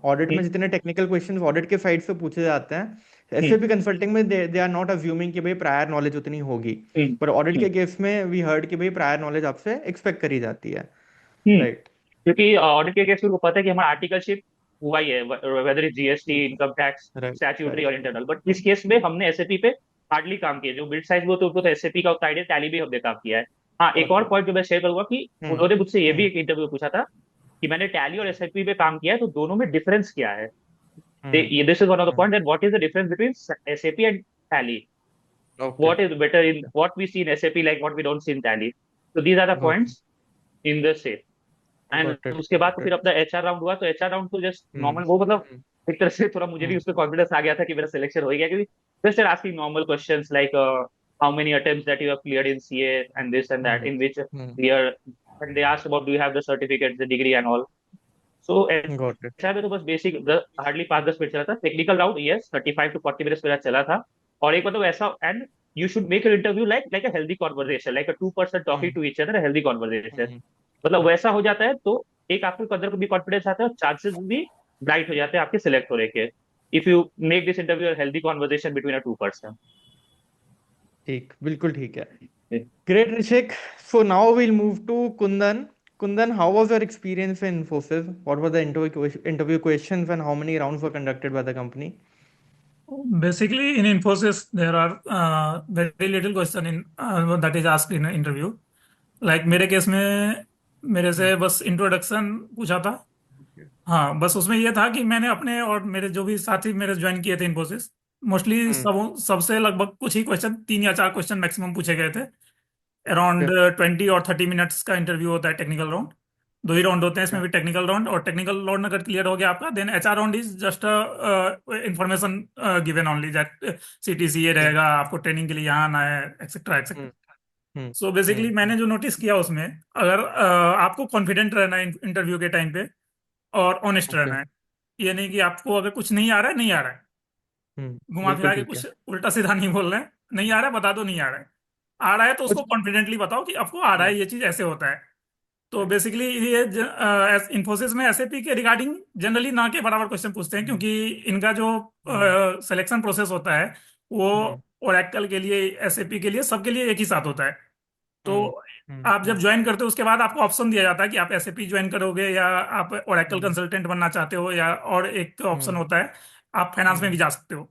audit में hmm, जितने technical questions audit के side से पूछे जाते हैं, hmm, SAP consulting में दे आर नॉट अज्यूमिंग कि भाई प्रायर नॉलेज उतनी होगी, hmm, पर ऑडिट hmm, के केस में वी हर्ड कि भाई प्रायर नॉलेज आपसे एक्सपेक्ट करी जाती है। hmm. राइट। क्योंकि ऑडिट के केस में को पता है कि हमारा आर्टिकलशिप हुआ ही है, whether is GST, income tax, right. Statutory right. और इंटरनल। बट इस केस में हमने एसएपी पे हार्डली काम किया। जो मिड साइज वो तो एसएपी का उतना आइडिया, टैली भी हमने काम किया है। हाँ, एक और ओके। पॉइंट जो मैं शेयर करूंगा कि हम्म। उन्होंने मुझसे ये भी हम्म। एक इंटरव्यू पूछा था कि मैंने टैली और एसएपी पे काम किया है, तो दोनों में डिफरेंस क्या है। Hmm. This is one of the hmm. Point that what is the difference between SAP and Tally, okay. what is better in what we see in SAP, like what we don't see in Tally. So these are the okay. points in the say. And got it. उसके बाद तो got फिर it. अपना HR round हुआ। तो HR round तो just हम्म। Normal, वो मतलब हम्म। एक तरह से थोड़ा मुझे भी हम्म। उस पर कॉन्फिडेंस आ गया था कि मेरा सिलेक्शन हो ही गया, क्योंकि just asking normal questions like how many attempts that you have cleared in CA and this and that, hmm. In which hmm. Year, and they asked about do you have the certificate, the degree and all. So got it. HR में तो बस basic hardly 5-10 minute चला था। Technical round yes 35 to 40 minutes मेरा चला था। और एक मतलब ऐसा, and you should make your interview like a healthy conversation, like a two person talking hmm. to each other, a healthy conversation. हम्म। मतलब वैसा हो जाता है तो एक आपके अंदर को भी कॉन्फिडेंस आता है, और चांसेस भी ब्राइट हो जाते हैं आपके सिलेक्ट होने के, if you make this interview healthy conversation between a two person. ठीक, बिल्कुल ठीक है। Great, Rishik. So now we'll move to Kundan. Kundan, how was your experience in Infosys? What were the interview questions and how many rounds were conducted by the company? Basically, in Infosys, there are very little question in that is asked in an interview. Like मेरे case में मेरे से बस introduction पूछा था। हाँ, बस उसमें ये था कि मैंने अपने और मेरे जो भी साथी मेरे ज्वाइन किए थे इन्फोसिस, मोस्टली सबसे लगभग कुछ ही क्वेश्चन, 3 या 4 क्वेश्चन मैक्सिमम पूछे गए थे। अराउंड 20 और 30 मिनट्स का इंटरव्यू होता है, टेक्निकल राउंड। 2 ही राउंड होते हैं, इसमें भी टेक्निकल राउंड, और टेक्निकल राउंड अगर क्लियर हो गया आपका, then HR round is just information given only, that सीटीसीए रहेगा, आपको ट्रेनिंग के लिए यहाँ आना है, एक्सेट्रा एक्सेट्रा। सो बेसिकली मैंने जो नोटिस किया उसमें, अगर आपको कॉन्फिडेंट रहना है इंटरव्यू के टाइम पे, और ऑनेस्ट रहना है। ये नहीं कि आपको अगर कुछ नहीं आ रहा है, नहीं आ रहा है, घुमा बिल्कुल फिरा के ठीक है। कुछ उल्टा सीधा नहीं बोल रहे हैं। नहीं आ रहा है बता दो, नहीं आ रहा है। आ रहा है तो उसको कुछ कॉन्फिडेंटली बताओ कि आपको आ रहा है, ये चीज ऐसे होता है। तो बेसिकली ये इन्फोसिस में एसएपी के रिगार्डिंग जनरली ना के बराबर क्वेश्चन पूछते हैं, क्योंकि इनका जो सिलेक्शन प्रोसेस होता है वो ओरेकल के लिए, एसएपी के लिए, सबके लिए एक ही साथ होता है। तो आप जब ज्वाइन करते हो उसके बाद आपको ऑप्शन दिया जाता है कि आप एसएपी ज्वाइन करोगे, या आप ओरेकल कंसल्टेंट बनना चाहते हो, या और एक ऑप्शन होता है आप फाइनेंस में भी जा सकते हो।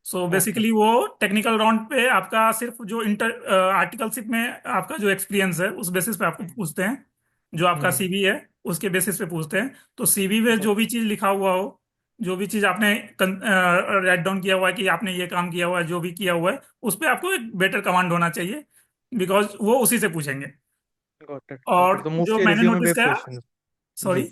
So okay. बेसिकली वो टेक्निकल राउंड पे आपका सिर्फ जो इंटर आर्टिकलशिप में आपका जो एक्सपीरियंस है उस बेसिस पे आपको पूछते हैं, जो आपका सीवी है उसके बेसिस पे पूछते हैं। तो सीवी में जो भी चीज लिखा हुआ हो, जो भी चीज आपने राइट डाउन किया हुआ है कि आपने ये काम किया हुआ है, जो भी किया हुआ है, उस पर आपको एक बेटर कमांड होना चाहिए, बिकॉज वो उसी से पूछेंगे। गॉट इट, गॉट और इट। तो जो मोस्टली मैंने रिव्यू में नोटिस बेस्ड किया, क्वेश्चन। जी। सॉरी,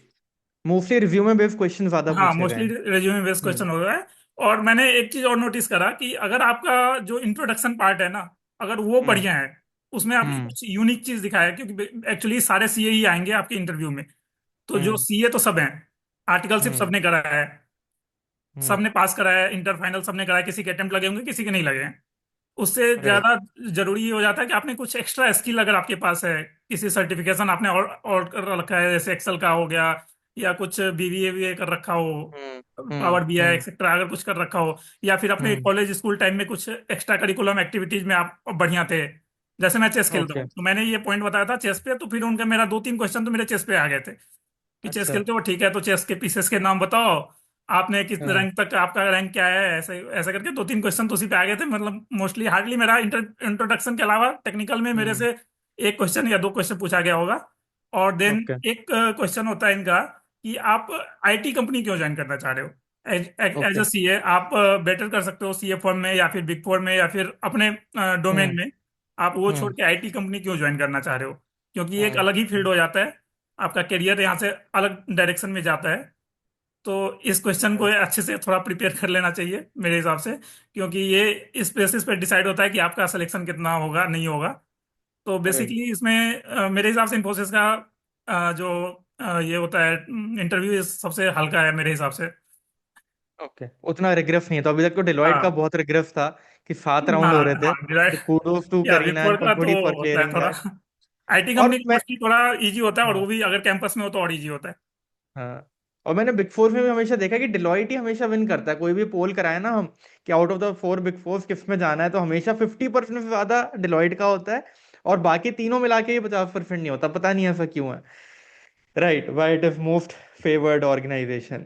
मोस्टली रिव्यू में बेस्ड क्वेश्चन ज्यादा हाँ, पूछे गए मोस्टली हैं। रिज्यूमे बेस्ड क्वेश्चन हो रहा है। और मैंने एक चीज और नोटिस करा कि अगर आपका जो इंट्रोडक्शन पार्ट है ना, अगर वो हम्म। बढ़िया है, उसमें आपकी हम्म। कुछ यूनिक चीज दिखाया है, क्योंकि एक्चुअली सारे सीए ही आएंगे आपके इंटरव्यू में। तो जो हम्म। सीए तो सब हैं, आर्टिकलशिप हम्म। सबने करा है, हम्म। सबने पास करा है, इंटर फाइनल सबने करा है, किसी के अटेम्प्ट लगे होंगे, किसी के नहीं लगे हैं। उससे राइट। ज्यादा जरूरी ये हो जाता है कि आपने कुछ एक्स्ट्रा स्किल अगर आपके पास है, किसी सर्टिफिकेशन आपने और कर रखा है, जैसे एक्सेल का हो गया, या कुछ बीबीए कर रखा हो, हम्म। पावर हम्म। बीआई एक्सेट्रा अगर कुछ कर रखा हो, या फिर अपने हम्म। कॉलेज स्कूल टाइम में कुछ एक्स्ट्रा करिकुलम एक्टिविटीज में आप बढ़िया थे। जैसे मैं चेस खेलता ओके। हूँ, तो मैंने ये पॉइंट बताया था चेस पे, तो फिर उनका मेरा 2-3 क्वेश्चन तो मेरे चेस पे आ गए थे कि चेस अच्छा। खेलते हो, ठीक है, तो चेस के पीसेस के नाम बताओ, आपने किस हाँ। रैंक तक, आपका रैंक क्या है, ऐसे ऐसे करके 2-3 क्वेश्चन तो उसी पे आ गए थे। मतलब मोस्टली हार्डली मेरा इंट्रोडक्शन के अलावा टेक्निकल में मेरे हम्म। से 1 क्वेश्चन या 2 क्वेश्चन पूछा गया होगा। और देन ओके। एक क्वेश्चन होता है इनका कि आप आईटी कंपनी क्यों ज्वाइन करना चाह रहे हो। As okay. अ सीए आप बेटर कर सकते हो सीए फर्म में, या फिर बिग फोर में, या फिर अपने डोमेन हम्म। में। आप वो छोड़ हम्म। के आईटी कंपनी क्यों ज्वाइन करना चाह रहे हो, क्योंकि ये एक हम्म। अलग ही फील्ड हो जाता है, आपका करियर यहाँ से अलग डायरेक्शन में जाता है। तो इस क्वेश्चन को अच्छे से थोड़ा प्रिपेयर कर लेना चाहिए मेरे हिसाब से, क्योंकि ये इस बेसिस पे डिसाइड होता है कि आपका सिलेक्शन कितना होगा, नहीं होगा। तो राइट। बेसिकली इसमें मेरे हिसाब से इन्फोसिस का जो ये होता है इंटरव्यू, सबसे हल्का है मेरे हिसाब से। ओके, उतना रिग्रेफ नहीं था अभी तक। तो डिलॉयट का हाँ, बहुत रिग्रेफ था कि 7 राउंड हाँ, हो रहे थे। हाँ, तो कूडोज टू या बिग करीना फोर एंड का तो पंकुड़ी फॉर होता है क्लियरिंग थोड़ा। दैट। आईटी और कंपनी मैं मोस्टली थोड़ा इजी होता है, और वो हाँ। भी अगर कैंपस में हो तो और इजी होता है। हाँ। और मैंने बिग फोर में भी हमेशा देखा कि डिलॉयट ही हमेशा विन करता है। कोई भी पोल कराए ना हम कि out of the 4 big four किस में जाना है, तो हमेशा 50% से ज्यादा डिलॉयट का होता है। और बाकी तीनों मिला के ये 50% नहीं होता। पता नहीं ऐसा क्यों है। Right, why it is most favoured organisation.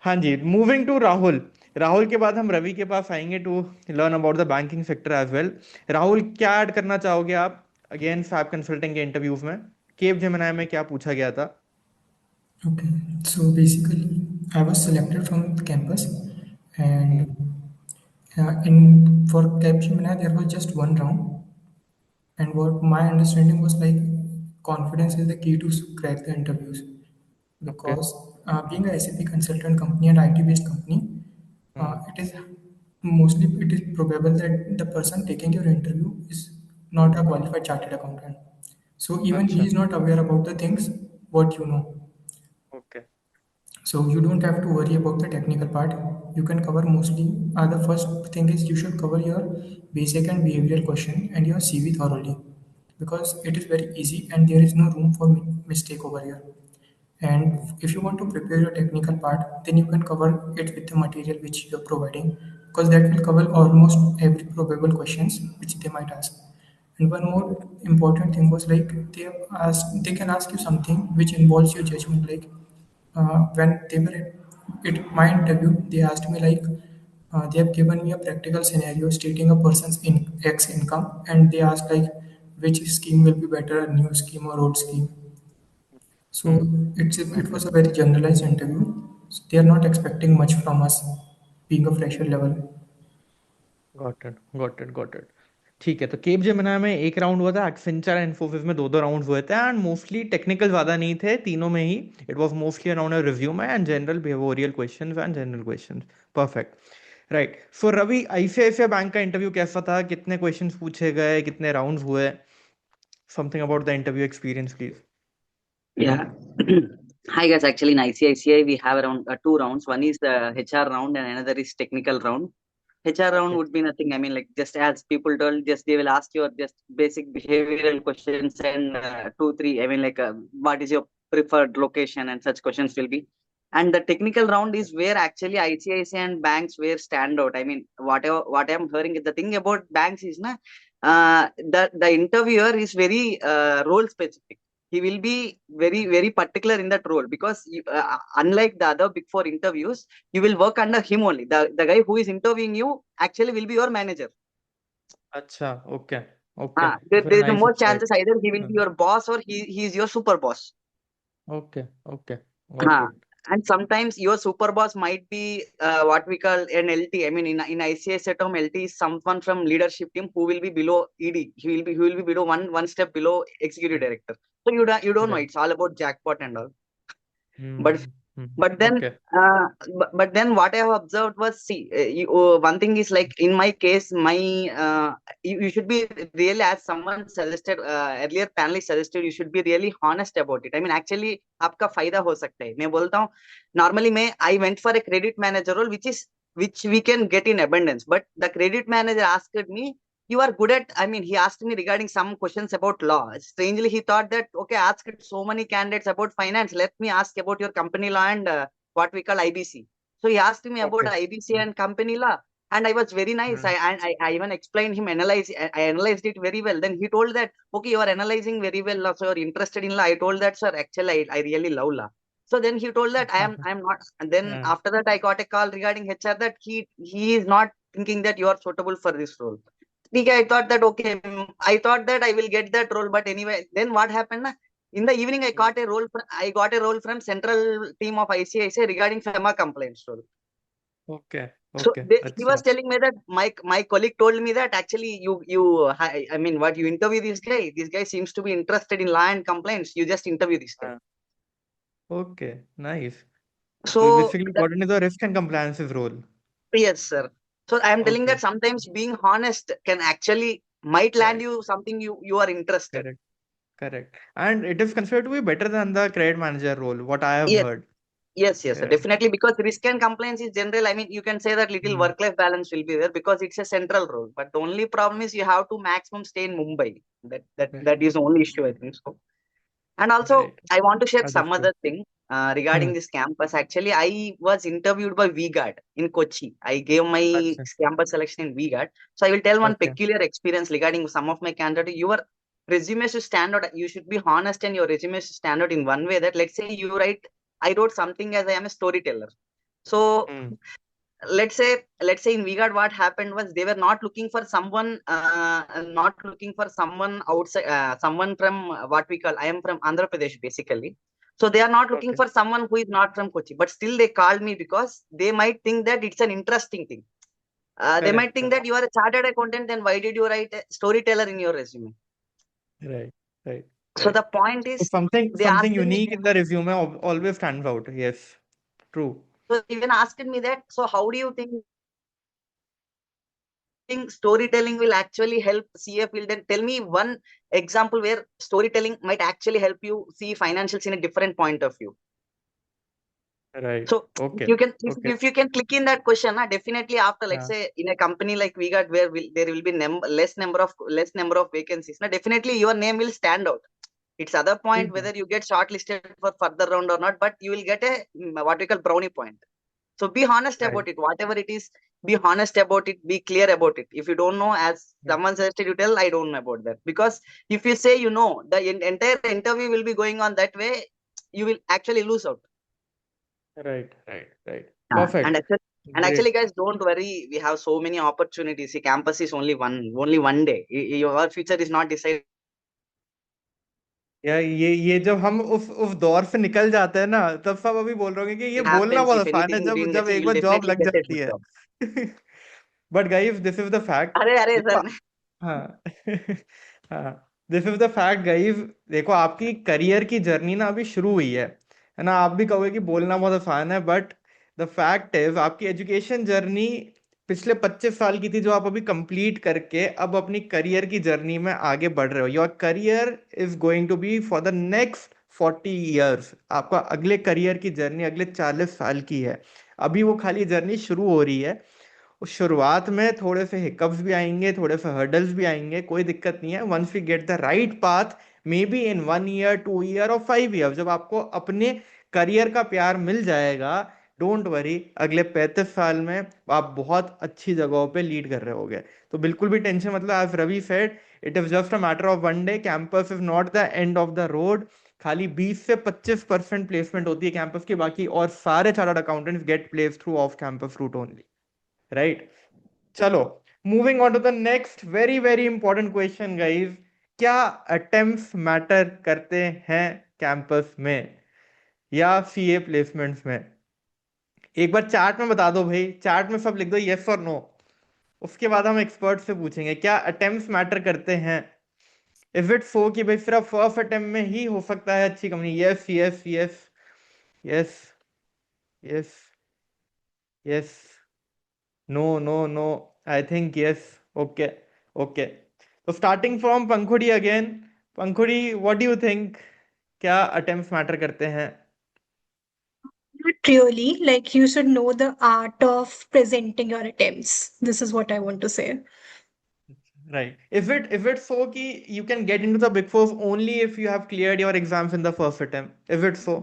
हाँ जी, मूविंग टू राहुल। राहुल के बाद हम रवि के पास आएंगे to learn about the banking sector as well. Rahul, क्या ऐड करना चाहोगे आप अगेन फैब कंसल्टिंग के इंटरव्यूज में? केप जेमिनाई में क्या पूछा गया था? Okay, so basically, I was selected from the campus, and hmm. in for Capgemini there was just one round, and what my understanding was like, confidence is the key to crack the interviews, okay. because being a SAP consultant company and IT based company, hmm. it is probable that the person taking your interview is not a qualified chartered accountant. So even he अच्छा। is not aware about the things what you know. Okay. So you don't have to worry about the technical part. You can cover mostly. The first thing is you should cover your basic and behavioral question and your CV thoroughly, because it is very easy and there is no room for mistake over here. And if you want to prepare your technical part, then you can cover it with the material which you are providing, because that will cover almost every probable questions which they might ask. And one more important thing was like, they can ask you something which involves your judgment. Like when they were at my interview, they asked me like, They have given me a practical scenario stating a person's X income, and they asked like which scheme will be better, a new scheme or old scheme. So it was a very generalized interview. So they are not expecting much from us, being a fresher level. Got it ठीक है। तो cap Gemini में एक round हुआ था, Accenture and Infosys में दो round हुए थे, एंड मोस्टली टेक्निकल ज्यादा नहीं थे तीनों में ही। It was mostly around a resume and general behavioural questions and general questions. Perfect, right. So Ravi, ICICI bank का इंटरव्यू कैसा था? कितने क्वेश्चंस पूछे गए, कितने राउंड्स हुए? Something about the interview experience please. Yeah. Hi guys, actually in ICICI we have around 2 rounds. One is the HR round and another is technical round. HR round would be nothing. I mean, like just as people told, just they will ask your just basic behavioral questions and 2, 3. I mean, like what is your preferred location and such questions will be. And the technical round is where actually ICICI and banks where stand out. I mean, what I'm hearing, the thing about banks is na, the interviewer is very role specific. He will be very particular in that role because unlike the other big four interviews, you will work under him only. The guy who is interviewing you actually will be your manager. अच्छा, okay okay, There is nice more insight. chances either he will be your boss or he is your super boss. Okay okay, got it. And sometimes your super boss might be what we call an LT. I mean, in ICICI term, LT is someone from leadership team who will be below ED. He will be below one step below executive director. So you don't know. Right. It's all about jackpot and all. But then Okay. but then what I have observed was, see, one thing is like in my case, you should be really, as someone suggested earlier, panelists suggested, you should be really honest about it. I mean, actually आपका फायदा हो सकता है। मैं बोलता हूँ normally I went for a credit manager role which we can get in abundance, but the credit manager asked me, you are good at, I mean, he asked me regarding some questions about law. Strangely, he thought that, okay, asked so many candidates about finance, let me ask about your company law and what we call IBC. So he asked me about IBC and company law, and I was very nice. I even explained him, I analyzed it very well. Then he told that, okay, you are analyzing very well, so you're interested in law. I told that, sir, actually, I really love law. So then he told that I am not. And then after that, I got a call regarding HR that he is not thinking that you are suitable for this role. I thought that, okay, I thought that I will get that role, but anyway, then what happened? Na? In the evening, I got a role from central team of ICICI regarding FEMA complaints role. Okay. So he was telling me that my colleague told me that actually I mean, what you interview this guy? This guy seems to be interested in law and complaints. You just interview this guy. Okay, nice. So basically got into the risk and compliances role. Yes, sir. So I am telling that sometimes being honest can actually might land you something you are interested. Correct. And it is considered to be better than the credit manager role, what I have heard. Yes, definitely, because risk and compliance is general. I mean, you can say that little work-life balance will be there because it's a central role. But the only problem is you have to maximum stay in Mumbai. That is the only issue, I think so. And also, I want to share some other thing regarding this campus. Actually, I was interviewed by V-Guard in Kochi. I gave my campus selection in V-Guard. So I will tell one peculiar experience regarding some of my candidates. Your resume should stand out. You should be honest, and your resume should stand out in one way that, let's say I wrote something as I am a storyteller. So let's say in V-Guard, what happened was they were not looking for someone outside, someone from what we call, I am from Andhra Pradesh basically. So they are not looking for someone who is not from Kochi, but still they called me because they might think that it's an interesting thing. They might think that you are a chartered accountant, then why did you write a storyteller in your resume? Right. So the point is, something unique in the resume always stands out. Yes, true. So even asked me that, so how do you think storytelling will actually help CA field? Then tell me one example where storytelling might actually help you see financials in a different point of view. Right. So if you can click in that question, definitely after, let's say in a company like V-Guard where there will be less number of vacancies, definitely your name will stand out. It's other point whether you get shortlisted for further round or not, but you will get a what we call brownie point. So be honest about it, whatever it is. Be honest about it. Be clear about it. If you don't know, as someone suggested, you tell I don't know about that. Because if you say the entire interview will be going on that way, you will actually lose out. Right. Perfect. And And Great. actually, guys, don't worry. We have so many opportunities. See, campus is only one day. Your future is not decided. यार ये जब हम उस दौर से निकल जाते हैं ना, तब सब अभी बोल रहे होंगे कि ये It बोलना happens. बहुत If आसान है, anything you जब didn't जब achieve, एक you'll बार जॉब definitely लग get a जाती good है। job. But guys, this is the fact. अरे देखो, सर, हाँ हाँ, this is the fact guys. देखो, आपकी करियर की जर्नी ना अभी शुरू हुई है ना। आप भी कहोगे कि बोलना बहुत आसान है, बट द फैक्ट इज आपकी एजुकेशन जर्नी पिछले 25 साल की थी, जो आप अभी कंप्लीट करके अब अपनी करियर की जर्नी में आगे बढ़ रहे हो। Your career is going to be for the next 40 years। आपका अगले करियर की जर्नी अगले 40 साल की है। अभी वो खाली जर्नी शुरू हो रही है। उस शुरुआत में थोड़े से हिकअप्स भी आएंगे, थोड़े से हर्डल्स भी आएंगे, कोई दिक्कत नहीं है। Once we get the right path, maybe in 1 year, 2 year और 5 year, जब आपको अपने करियर का प्यार मिल जाएगा, डोंट वरी, अगले 35 साल में आप बहुत अच्छी जगहों पे लीड कर रहे होगे। तो बिल्कुल भी टेंशन मतलब, as Ravi said, it is just a matter of one day. Campus is not the end of the road. खाली 20 से 25% प्लेसमेंट होती है कैंपस की, बाकी और सारे chartered accountants get place through off campus route only, right? चलो, moving on to the next very very important question guys. क्या अटेम्प्ट्स मैटर करते हैं कैंपस में या सीए प्लेसमेंट्स में? एक बार चार्ट में बता दो भाई, चार्ट में सब लिख दो यस और नो। उसके बाद हम एक्सपर्ट से पूछेंगे क्या अटेम्प्ट्स मैटर करते हैं। इज इट सो कि भाई सिर्फ फर्स्ट अटेम्प्ट में ही हो सकता है अच्छी company? Yes yes yes yes yes yes, no no no, I think yes. Okay okay, तो starting from Pankhuri again. Pankhuri, what do you think, क्या अटेम्प्ट्स मैटर करते हैं? Not really. Like you should know the art of presenting your attempts. This is what I want to say. Right. If it so कि you can get into the big four only if you have cleared your exams in the first attempt? If it so?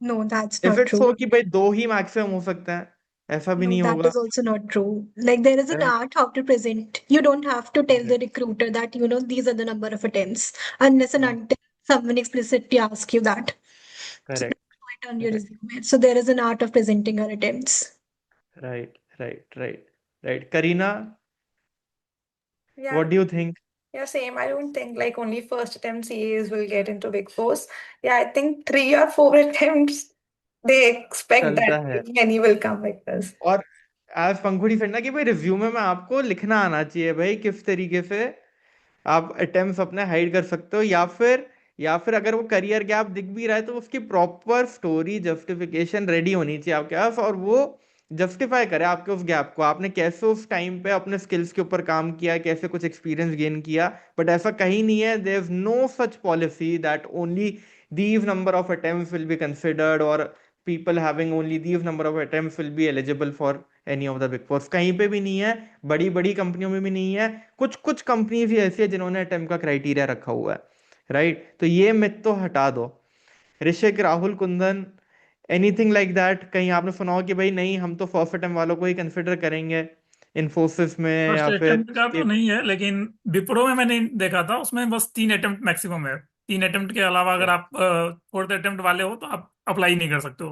No, that's If not it so true. कि भाई दो ही maximum हो सकते हैं, ऐसा भी No, नहीं that होगा? is also not true. Like there is an Correct. art how to present. You don't have to tell the Correct. recruiter that, these are the number of attempts, unless and Hmm. until someone explicitly asks you that. So Correct. don't show it on your Correct. resume. So there is an art of presenting your attempts. Right. Right. Right. Right. Karina, Yeah, what do you think? yeah, same. I don't think like only first attempt CAs will get into Big Fours. Yeah, I think 3 or 4 attempts, they expect चलता that है। many will come like this. और as पंखुड़ी फिर ना कि भाई resume में आपको लिखना आना चाहिए भाई किस तरीके से आप अटेम्प्ट्स अपने हाइड कर सकते हो, या फिर अगर वो करियर गैप दिख भी रहा है तो उसकी प्रॉपर स्टोरी जस्टिफिकेशन रेडी होनी चाहिए आपके पास, और वो जस्टिफाई करे आपके उस गैप को, आपने कैसे उस टाइम पे अपने स्किल्स के ऊपर काम किया, कैसे कुछ एक्सपीरियंस गेन किया। बट ऐसा कहीं नहीं है, there is no such policy that only these number of attempts will be considered, or people having only these number of attempts will be eligible for any of the big four। कहीं पे भी नहीं है, बड़ी बड़ी कंपनियों में भी नहीं है। कुछ कुछ कंपनीज ही ऐसी है जिन्होंने अटेम्प्ट का क्राइटेरिया रखा हुआ है, राइट? तो ये मिथ तो हटा दो। Rishik, Rahul, Kundan, anything like that? कहीं आपने सुना हो कि भाई नहीं, हम तो फर्स्ट अटेम्प्ट वालों को ही कंसिडर करेंगे इन्फोसिस में फर्स्ट या फिर अटेम्प्ट का तो नहीं है, लेकिन विप्रो में मैंने देखा था, उसमें बस 3 अटेम्प्ट मैक्सिमम है। 3 अटेम्प्ट के अलावा अगर आप फोर्थ अटेम्प्ट वाले हो तो आप अप्लाई नहीं कर सकते हो।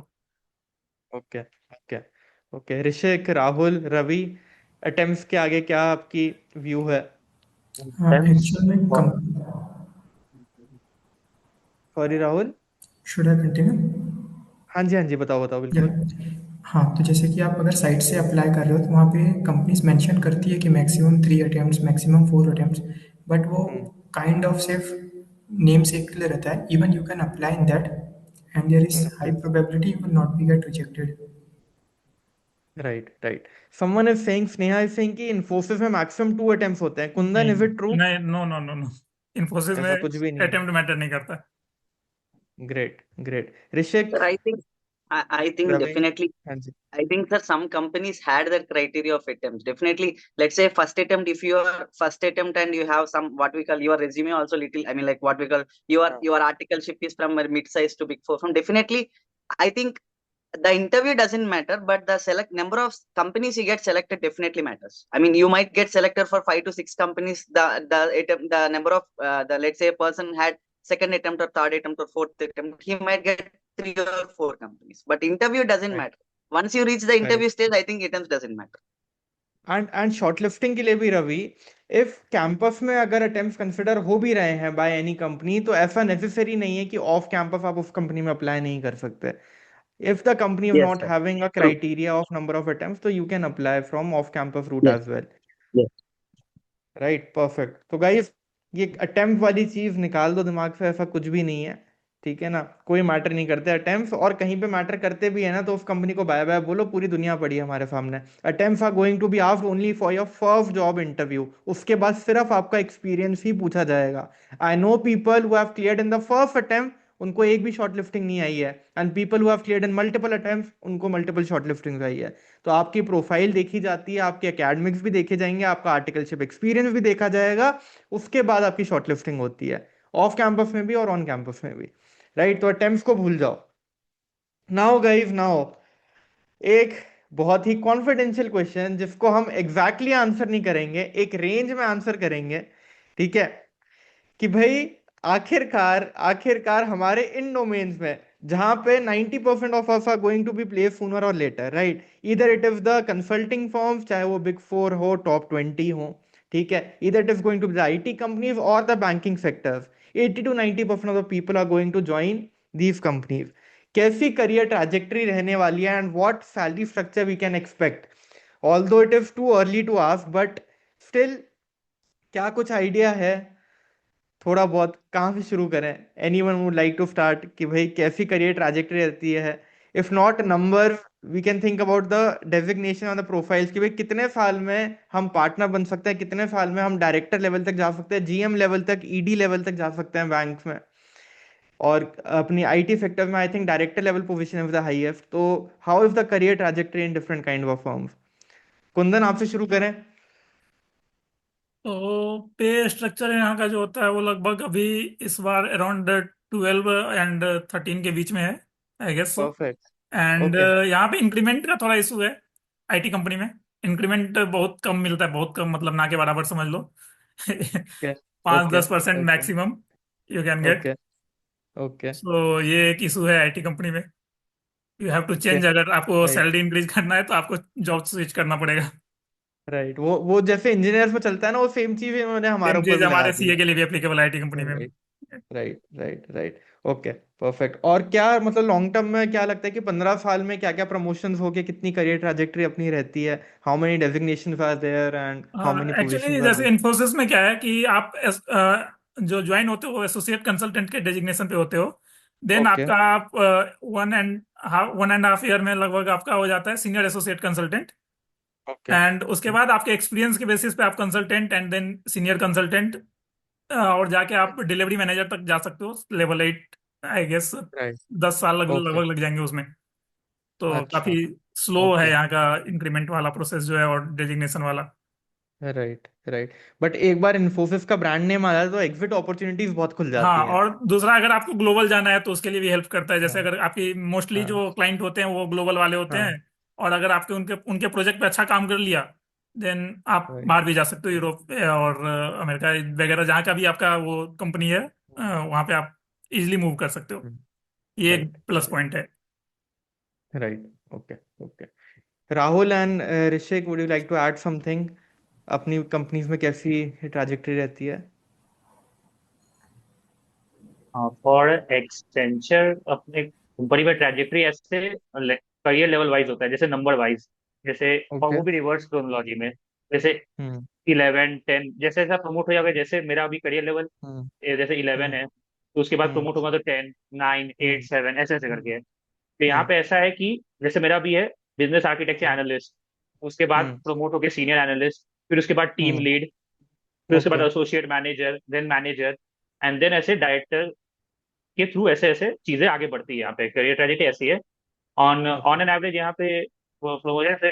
Okay okay okay. Rishik, Rahul, Ravi, attempts के आगे क्या आपकी व्यू है? एक्चुअल में कम sorry Rahul. Should I continue? हाँ जी, हाँ जी, बताओ बताओ, या बिल्कुल। हाँ, तो जैसे कि आप अगर साइट से अप्लाई कर रहे हो तो वहाँ पे कंपनीज मेंशन करती है कि maximum 3 attempts, maximum 4 attempts, but वो काइंड ऑफ सिर्फ नेम सेक के लिए रहता है। Even you can apply in that and there is high probability you will not be get rejected. Right right. Someone is saying, Sneha is saying कि Infosys में maximum 2 attempts होते हैं। कुंदन, नहीं इज इट ट्रू? नहीं, no no no no, Infosys में ऐसा कुछ भी नहीं है। अटेम्प्ट मैटर नहीं करता। Great great. Rishik, Sir, I think Ravi, definitely. हाँ जी। I think that some companies had that criteria of attempts. Definitely, let's say first attempt, if your first attempt and you have some what we call your resume also little, I mean like what we call your articleship is from a mid-size to big four. From definitely, I think the interview doesn't matter, but the select number of companies you get selected definitely matters. I mean, you might get selected for 5 to 6 companies. The number of the let's say a person had second attempt or third attempt or fourth attempt, he might get 3 or 4 companies. But interview doesn't Right. matter. once you reach the interview stage, I think attempts doesn't matter. And shortlisting के लिए भी Ravi, if campus में अगर attempt consider हो भी रहे हैं by any company, तो ऐसा नेसेसरी नहीं है कि ऑफ कैंपस आप उस कंपनी में अप्लाई नहीं कर सकते. If the company is Yes, not sir. Having a True. Criteria of number of attempt, तो you can apply from off campus route Yes. As well. Yes. Right, perfect. तो guys, ये attempt वाली चीज निकाल दो दिमाग से, ऐसा कुछ भी नहीं है. ठीक है ना, कोई मैटर नहीं करते अटेम्प्ट्स, और कहीं पे मैटर करते भी है ना, तो उस कंपनी को बाय बाय बोलो, पूरी दुनिया पड़ी है हमारे सामने. Attempts are going to be asked only for your first job interview. उसके बाद सिर्फ आपका एक्सपीरियंस ही पूछा जाएगा. I know people who have cleared in the first attempt, उनको एक भी शॉर्टलिस्टिंग नहीं आई है. And people who have cleared in multiple attempts, उनको मल्टीपल शॉर्टलिस्टिंग आई है. तो आपकी प्रोफाइल देखी जाती है, आपके एकेडमिक्स भी देखे जाएंगे, आपका आर्टिकलशिप एक्सपीरियंस भी देखा जाएगा. उसके बाद आपकी शॉर्टलिस्टिंग होती है, ऑफ कैंपस में भी और ऑन कैंपस में भी. राइट, तो अटेम्प्ट्स को भूल जाओ. नाउ गाइस, नाउ एक बहुत ही कॉन्फिडेंशियल क्वेश्चन, जिसको हम एग्जैक्टली आंसर नहीं करेंगे, एक रेंज में आंसर करेंगे. ठीक है, कि भाई आखिरकार आखिरकार हमारे इन डोमेन्स में जहां पे 90% of us are going to be place sooner और लेटर, राइट, इधर it is the consulting firms, चाहे वो बिग 4 हो, टॉप 20 हो. ठीक है, इधर it is going to be the IT companies और the banking sectors. 80 to 90% of the people are going to join these companies. कैसी करियर ट्रैजेक्टरी रहने वाली है, and what salary structure we can expect? Although it is too early to ask, but still, क्या कुछ idea है थोड़ा बहुत? कहाँ से शुरू करें? Anyone would like to start, कि भाई कैसी करियर ट्रैजेक्टरी रहती है? If not number, we can think about the designation on the profiles, कि भाई कितने साल में हम पार्टनर बन सकते हैं, कितने साल में हम डायरेक्टर लेवल तक जा सकते हैं, जीएम लेवल तक, ईडी लेवल तक जा सकते हैं बैंक्स में. और अपनी आईटी सेक्टर में I think director level position is the highest. तो how is the career trajectory in different kind of firms? Kundan, आपसे शुरू करें. तो पे स्ट्रक्चर यहाँ का जो होता है वो लगभग अभी इस बार अराउंड 12 एंड 13 के बीच में है, I guess so. Perfect. And okay. यहाँ पे इंक्रीमेंट का थोड़ा इशू है. आईटी कंपनी में इंक्रीमेंट बहुत कम मिलता है, बहुत कम, मतलब ना के बराबर समझ लो. Okay. 5-10% okay. Maximum you can get. Okay. Okay. So ये एक इशू है आईटी कंपनी में. You have to okay. Change, अगर आपको राइट. सैलरी इंक्रीज करना है तो आपको जॉब स्विच करना पड़ेगा. राइट, वो जैसे इंजीनियर्स में चलता है ना, वो सेम चीज इन्होंने हमारे सेम ऊपर चीज भी लगा हमारे दी सीए है. के लिए भी एप्लीकेबल आईटी कंपनी में. Right. Right. Right. Right. Okay. Perfect. और क्या मतलब लॉन्ग टर्म में क्या लगता है कि 15 साल में क्या क्या प्रमोशंस हो के कितनी करियर ट्रैजेक्टरी अपनी रहती है? How many designations are there and how many actually positions are जैसे देयर? इन्फोसिस में क्या है कि आप जो ज्वाइन होते हो एसोसिएट कंसल्टेंट के डेजिग्नेशन पे होते हो. Then okay. आपका आप 1.5 ईयर में लगभग आपका हो जाता है senior associate consultant. Okay. And उसके बाद आपके एक्सपीरियंस के बेसिस पे आप consultant and then senior consultant, और जाके आप डिलीवरी मैनेजर तक जा सकते हो, लेवल 8, आई गेस. राइट. 10 साल ओके. लगभग लग जाएंगे उसमें. तो अच्छा. काफी स्लो है ओके. यहाँ का इंक्रीमेंट वाला प्रोसेस जो है, और डेजिग्नेशन वाला. राइट. राइट. बट एक बार इन्फोसिस का ब्रांड नेम आ जाता है तो एग्जिट अपॉर्चुनिटीज बहुत खुल जाती हाँ, हैं. और दूसरा अगर आपको ग्लोबल जाना है तो उसके लिए भी हेल्प करता है. जैसे हाँ. अगर आपकी मोस्टली हाँ. जो क्लाइंट होते हैं वो ग्लोबल वाले होते हाँ. हैं, और अगर आपके उनके उनके प्रोजेक्ट पे अच्छा काम कर लिया, देन आप राइट. बाहर भी जा सकते हो, यूरोप और अमेरिका वगैरह, जहाँ का भी आपका वो कंपनी है, वहाँ पे आप इजिली मूव कर सकते हो. ये एक राइट. प्लस पॉइंट है. Right. Okay. Okay. Rahul and Rishik, would you like to add something? अपनी कंपनीज में कैसी ट्रैजेक्टरी रहती है? फॉर एक्सटेंचर अपने कंपनी में ट्रैजेक्टरी ऐसे करियर लेवल वाइज होता है, जैसे नंबर वाइज, जैसे, और ओके. वो भी रिवर्स क्रोनोलॉजी में. जैसे हम्म. 11, 10, जैसे जैसा प्रमोट हो जाएगा, जैसे मेरा अभी करियर लेवल हम्म. जैसे 11 हम्म. है, तो उसके बाद हम्म. प्रमोट होगा तो 10, 9, 8, हम्म. 7 ऐसे ऐसे करके हम्म. है. तो यहाँ हम्म. पे ऐसा है कि जैसे मेरा भी है बिजनेस आर्किटेक्चर एनालिस्ट, उसके बाद हम्म. प्रमोट होके सीनियर एनालिस्ट, फिर उसके बाद टीम हम्म. लीड, फिर उसके बाद okay. Associate manager, then manager, and then ऐसे डायरेक्टर के थ्रू ऐसे ऐसे चीजें आगे बढ़ती है. यहाँ पे करियर ट्रेजेक्टरी ऐसी है. On okay. On an average यहाँ पे प्रमोशन से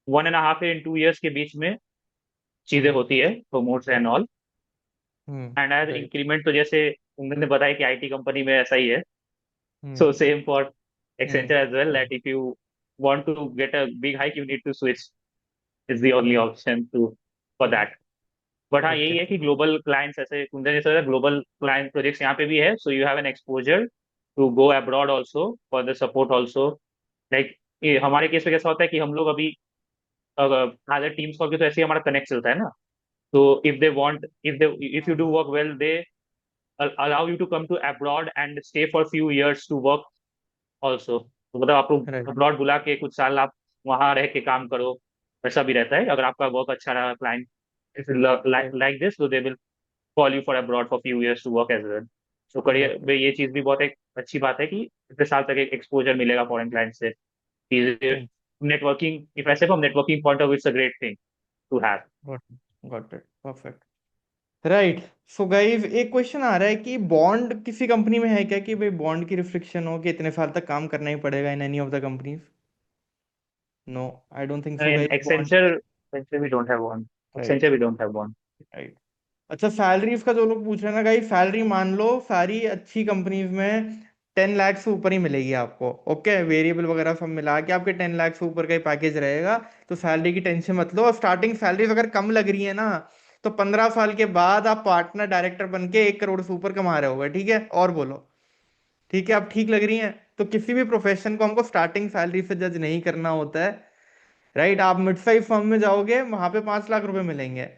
1.5 ईयर 2 ईयर्स के बीच में चीजें हम्म. होती है, promotes and all. Hmm. And as right. Increment तो जैसे उन्होंने बताया कि आईटी कंपनी में ऐसा ही है. हम्म. So same for hmm. Accenture as well, that if you want to get a big hike, you need to switch. Is the only option to for that. But हाँ, okay. यही है कि global clients ऐसे कुंदन जैसे global client projects यहाँ पे भी है, so you have an exposure to go abroad also for the support also. Like ये हमारे केस में कैसा होता है कि हम लोग अभी अदर टीम्स को भी तो ऐसे ही हमारा कनेक्ट चलता है ना। तो if you do work well, they allow you to come to abroad and stay for few years to work also। तो मतलब आपको राइट अब्रॉड बुला के कुछ साल आप वहां रह के काम करो, वैसा भी रहता है। अगर आपका वर्क अच्छा रहा, client right like this, so they will call you for abroad for few years to work as well। तो करियर गॉट में इट ये चीज भी बहुत एक अच्छी बात है कि इतने साल तक एक एक्सपोजर मिलेगा फॉरेन क्लाइंट से। Networking, if I say from networking point of view, it's a great thing to have. Got it perfect. Right. So guys एक क्वेश्चन आ रहा है कि बॉन्ड किसी कंपनी में है क्या, कि भाई बॉन्ड की रिस्ट्रिक्शन हो कि इतने साल तक काम करना ही पड़ेगा in any of the companies? No, I don't think so in guys. Bond. Accenture we don't have one. Right Accenture we don't have one. Right. अच्छा, सैलरीज का जो लोग पूछ रहे हैं ना गाइस, सैलरी मान लो सारी अच्छी कंपनीज में 10 लाख से ऊपर ही मिलेगी आपको। ओके, वेरिएबल वगैरह सब मिला के आपके 10 लाख से ऊपर का ही पैकेज रहेगा। तो सैलरी की टेंशन मत लो। और स्टार्टिंग सैलरीज अगर कम लग रही है ना, तो 15 साल के बाद आप पार्टनर डायरेक्टर बन के 1 करोड़ से ऊपर कमा रहे होगे। ठीक है, और बोलो। ठीक है, आप ठीक लग रही हैं। तो किसी भी प्रोफेशन को हमको स्टार्टिंग सैलरी से जज नहीं करना होता है। राइट। आप मिड साइज फर्म में जाओगे, वहां पे 5 लाख रुपए मिलेंगे।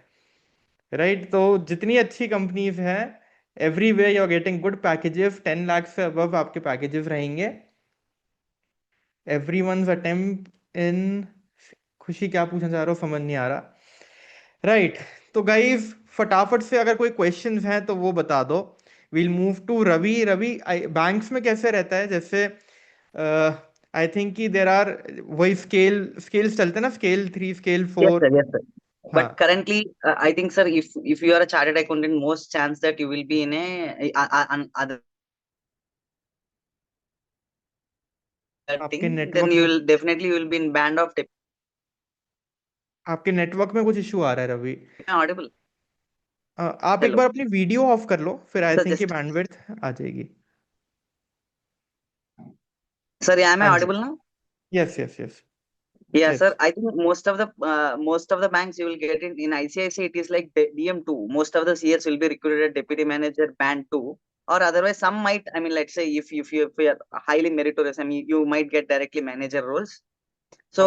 राइट। तो जितनी अच्छी कंपनीज हैं, everywhere you are getting good packages. 10 lakh से अबव आपके पैकेजेस रहेंगे। Everyone's attempt in. खुशी क्या पूछना चाह रहे हो, समझ नहीं आ रहा। राइट। तो गाइज फटाफट से अगर कोई क्वेश्चंस हैं तो वो बता दो। Will move to Ravi. Ravi, banks में कैसे रहता है? जैसे आई थिंक कि देर आर वही स्केल्स चलते हैं ना, scale 3, scale Yes, 4। sir. Yes, sir. हाँ। But currently, I think, sir, if you are a chartered accountant, most chance that you will be in an other आपके thing, then नेटवर्क में you will be in band of आपके network में कुछ issue आ रहा है Ravi. audible. आप एक Hello, बार अपनी वीडियो ऑफ कर लो, फिर आई sir. थिंक कि Just बैंडविड्थ आ जाएगी। sir, am I हाँ जी। audible now? Yes yes yes Yeah, yes. sir. I think most of the banks you will get in ICICI, it is like DM2. Most of the CS will be recruited at deputy manager band 2, or otherwise some might. I mean, let's say if you are highly meritorious, I mean, you might get directly manager roles. Okay So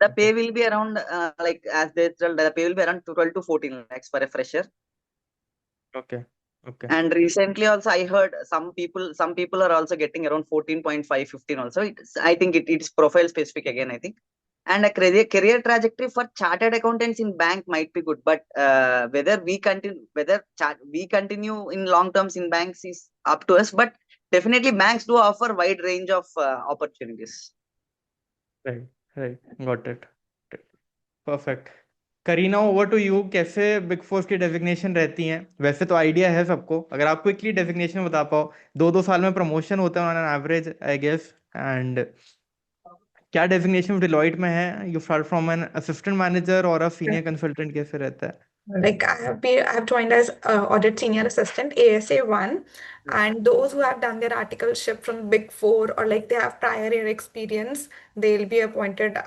the okay pay will be around like as they tell, the pay will be around 12 to 14 lakhs for a fresher. Okay okay. And recently also I heard some people are also getting around 14.5, 15 also. I think it is profile specific again, I think. And a career trajectory for chartered accountants in bank might be good, but we continue in long terms in banks is up to us. But definitely banks do offer wide range of opportunities. Right right, got it. Perfect. Kareena, over to you. कैसे big four की designation रहती हैं? वैसे तो idea है सबको, अगर आप क्विकली डेजिग्नेशन बता पाओ। 2-2 साल में प्रमोशन होता है on average I guess. And क्या डेजिग्नेशन डिलॉयट में है? You start from an assistant manager और अ सीनियर कंसल्टेंट, कैसे रहता है? Like I have joined as audit senior assistant ASA 1, and those who have done their articleship from Big Four or like they have prior year experience, they'll be appointed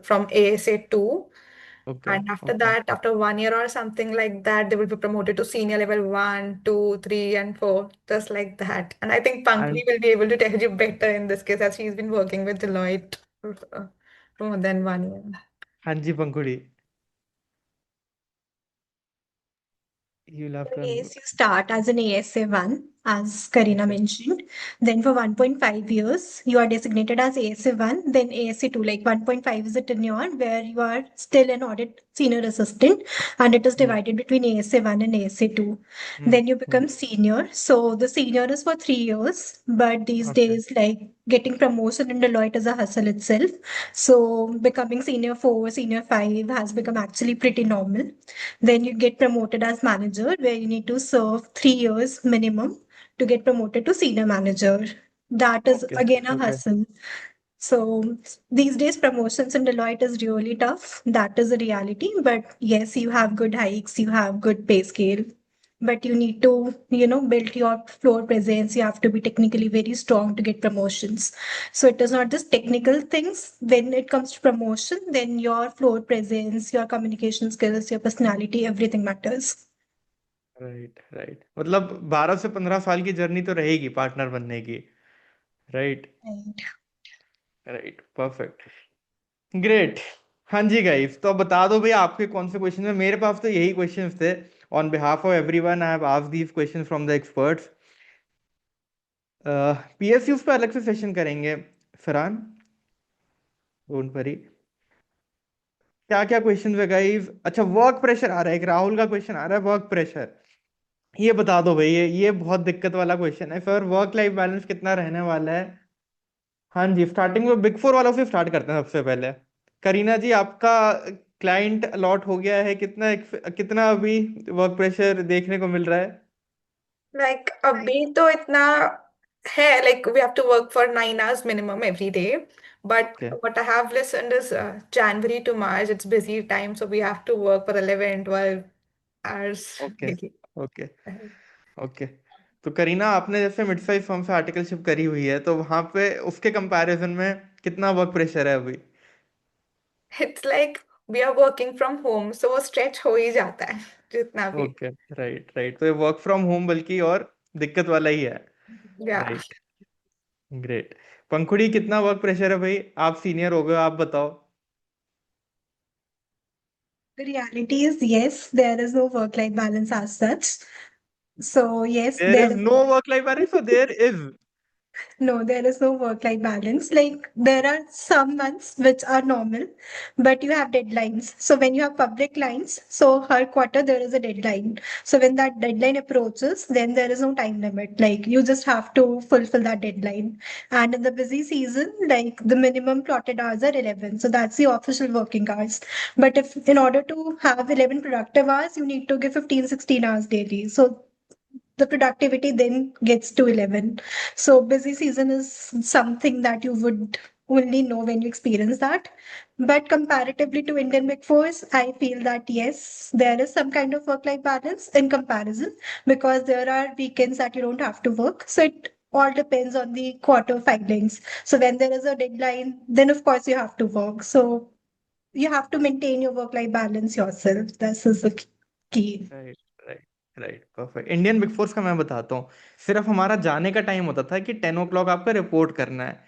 from ASA 2. Okay And after okay. that, after 1 year or something like that, they will be promoted to senior level 1, 2, 3, and 4, just like that. And I think and Pankaj will be able to tell you better in this case as she's been working with Deloitte for more than 1 year. हाँ जी Pankhuri, you have to Yes, you start as an ASA 1, as Karina okay mentioned. Then for 1.5 years, you are designated as ASA 1, then ASA 2. Like 1.5 is a tenure where you are still an audit senior assistant, and it is divided between ASA 1 and ASA 2. Then you become senior. So the senior is for 3 years, but these okay days, like getting promotion in Deloitte is a hustle itself. So becoming senior 4, senior 5 has become actually pretty normal. Then you get promoted as manager, where you need to serve 3 years minimum to get promoted to senior manager. That is okay again a okay. hustle. So these days, promotions in Deloitte is really tough. That is a reality. But yes, you have good hikes, you have good pay scale. But you need to, build your floor presence. You have to be technically very strong to get promotions. So it is not just technical things. When it comes to promotion, then your floor presence, your communication skills, your personality, everything matters. Right right, मतलब 12 से 15 साल की journey तो रहेगी partner बनने की। Right Right. Right, perfect, great. हाँ जी guys, तो अब बता दो भाई आपके कौन से क्वेश्चन है। मेरे पास तो यही क्वेश्चंस थे। On behalf of everyone I have asked these questions from the experts. PSUs पे अलग से सेशन करेंगे। Farhan, don't worry. क्या क्या क्वेश्चन है गाइस? अच्छा, वर्क प्रेशर आ रहा है, एक राहुल का क्वेश्चन आ रहा है, वर्क प्रेशर। ये बता दो भाई, ये बहुत दिक्कत वाला क्वेश्चन है सर। वर्क लाइफ बैलेंस कितना रहने वाला है? हाँ जी, स्टार्टिंग में बिग फोर वालों से स्टार्ट करते हैं सबसे पहले। करीना जी, आपका क्लाइंट अलॉट हो गया है, कितना अभी वर्क प्रेशर देखने को मिल रहा है? Like अभी तो इतना है, like we have to work for 9 hours minimum every day. But okay, what I have listened is January to March, it's busy time, so we have to work for 11, 12 hours okay, daily. Okay, okay. तो करीना, आपने जैसे mid size firm से articleship करी हुई है, तो वहां पे उसके कंपैरिजन में कितना वर्क प्रेशर है अभी? It's like we are working from home, so वो stretch हो ही जाता है जितना भी. Okay, right, right. तो ये वर्क फ्रॉम होम बल्कि और दिक्कत वाला ही है। Yeah. Right, great. पंखुड़ी, कितना वर्क प्रेशर है भाई? आप सीनियर हो गए, आप बताओ। The reality is, yes, there is no work-life balance as such. So yes, there there is is. No work life balance, और there is? No, there is no work-life balance. Like there are some months which are normal, but you have deadlines. So when you have public clients, so her quarter there is a deadline. So when that deadline approaches, then there is no time limit. Like you just have to fulfill that deadline. And in the busy season, like the minimum plotted hours are 11. So that's the official working hours. But if in order to have 11 productive hours, you need to give 15, 16 hours daily. So the productivity then gets to 11. So busy season is something that you would only know when you experience that. But comparatively to Indian Big Fours, I feel that yes, there is some kind of work-life balance in comparison because there are weekends that you don't have to work. So it all depends on the quarter filings. So when there is a deadline, then of course you have to work. So you have to maintain your work-life balance yourself. This is the key. Right, right, right, perfect. Indian big force का मैं बताता हूँ। सिर्फ हमारा जाने का time होता था कि 10 o'clock आपका रिपोर्ट करना है,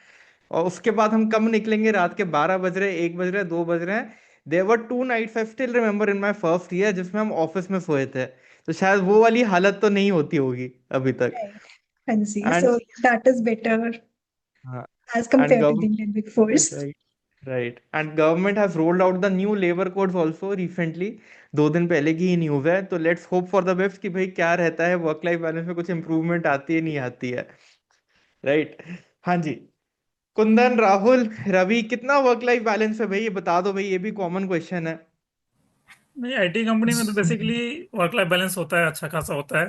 और उसके बाद हम कब निकलेंगे? रात के 12 बज रहे, 1 बज रहे, 2 बज रहे हैं। There were 2 nights I still remember in my first year जिसमें हम ऑफिस में सोए थे। तो शायद वो वाली हालत तो नहीं होती होगी अभी तक। Right. And see, and, so that is better हाँ, as and compared to the government, Indian Big Fours. Right, right, and government has rolled out the new labour codes also recently. 2 दिन पहले की ही न्यूज है। तो let's hope for the best कि भाई क्या रहता है, वर्क लाइफ बैलेंस में कुछ इंप्रूवमेंट आती है नहीं आती है। राइट, हाँ जी। कुंदन, राहुल, रवि, कितना वर्क लाइफ बैलेंस है भाई? ये बता दो भाई, ये भी कॉमन क्वेश्चन है। नहीं, आईटी कंपनी में तो बेसिकली वर्क लाइफ बैलेंस होता है, अच्छा खासा होता है।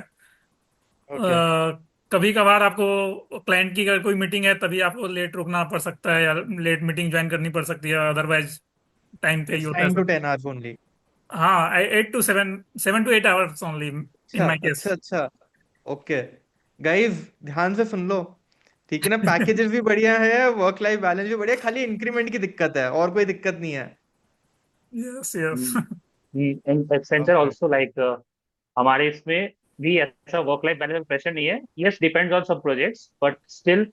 ओके, कभी कभार आपको क्लाइंट की अगर कोई मीटिंग है तभी आपको लेट रुकना पड़ सकता है या लेट मीटिंग ज्वाइन करनी पड़ सकती है, अदरवाइज टाइम पे ही इट्स होता है 9 to 10 hours सब। ओनली? हाँ, 8 to 7, 7 to 8 hours only in अच्छा, माई केस। अच्छा, अच्छा, ओके। गाइस, ध्यान से सुन लो, ठीक है ना? पैकेजेस भी बढ़िया है, वर्क लाइफ बैलेंस भी बढ़िया, खाली इंक्रीमेंट की दिक्कत है, और कोई दिक्कत नहीं है। Yes yes. In Accenture okay, also like हमारे इसमें भी ऐसा वर्क लाइफ बैलेंस प्रेशर नहीं है। यस, डिपेंड्स ऑन सब प्रोजेक्ट्स, बट स्टिल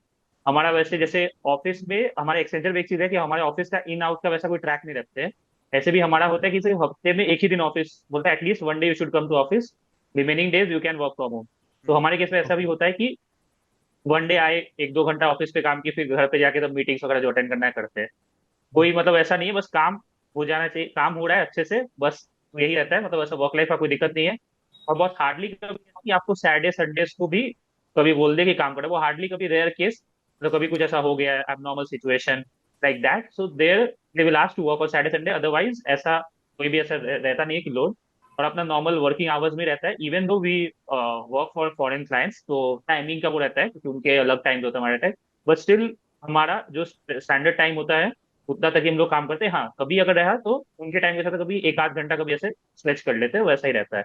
हमारा वैसे जैसे ऑफिस में हमारे एक्सेंचर में एक चीज है कि हमारे ऑफिस का इन आउट का वैसा कोई ट्रैक नहीं रखते हैं। ऐसे भी हमारा होता है कि सिर्फ हफ्ते में एक ही दिन ऑफिस बोलता है, at least 1 day you should come to office, remaining days you can work from home. तो हमारे केस में ऐसा भी ओके, होता है कि 1 day आए, 1-2 घंटा ऑफिस पे काम की, फिर घर पे जाके तब मीटिंग्स वगैरह जो अटेंड करना है करते हैं। कोई मतलब ऐसा नहीं है, बस काम हो जाना चाहिए, काम हो रहा है अच्छे से, बस यही रहता है। मतलब ऐसा वर्क लाइफ का कोई दिक्कत नहीं है। और बहुत हार्डली कभी कि आपको सैटरडे संडेज को भी कभी बोल दे कि काम करें, वो हार्डली कभी, रेयर केस। मतलब कभी कुछ ऐसा हो गया है abnormal situation like that, so there they will ask to work on Saturday Sunday, otherwise ऐसा कोई भी ऐसा रहता नहीं है कि लोड। और अपना नॉर्मल वर्किंग आवर्स में रहता है। Even though we work for foreign clients, तो टाइमिंग का वो रहता है क्योंकि उनके अलग टाइम होता है, हमारा टाइम। बट स्टिल हमारा जो स्टैंडर्ड टाइम होता है उतना तक ही हम लोग काम करते हैं। हाँ, कभी अगर रहा तो उनके टाइम के साथ कभी 1-8 घंटा कभी ऐसे स्ट्रेच कर लेते हैं, वैसा ही रहता है।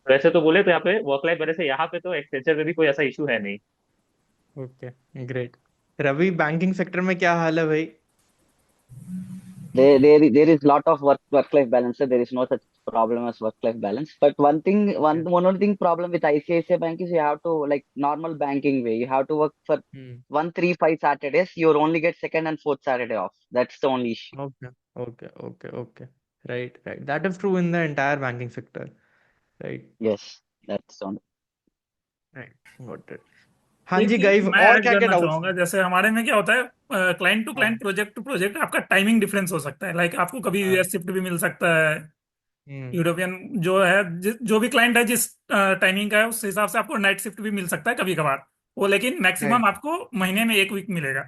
वैसे तो बोले तो यहाँ पे वर्क लाइफ बैलेंस है, यहाँ पे तो एक्सेंचर में भी कोई ऐसा इशू है नहीं। Okay, great. Ravi, banking sector में क्या हाल है भाई? There is lot of work life balance. There is no such problem as work-life balance. But one only thing problem with ICICI Bank is you have to like normal banking way. You have to work for Hmm. 1, 3, 5 Saturdays. You only get second and fourth Saturday off. That's the only issue. Okay, okay. Right, right. That is true in the entire banking sector. Right, Yes, that's the only. right. Got it. हाँ एक जी चीज guys, मैं और add क्या क्या करना doubts चाहूंगा, हैं? जैसे हमारे में क्या होता है, क्लाइंट टू क्लाइंट, हाँ, प्रोजेक्ट टू प्रोजेक्ट आपका टाइमिंग डिफरेंस हो सकता है। लाइक आपको कभी हाँ। यूएस शिफ्ट भी मिल सकता है, हम्म। यूरोपियन जो है, जो भी क्लाइंट है जिस टाइमिंग का है उस हिसाब से आपको नाइट शिफ्ट भी मिल सकता है कभी कभार। वो लेकिन मैक्सिमम राइट, आपको महीने में 1 वीक मिलेगा।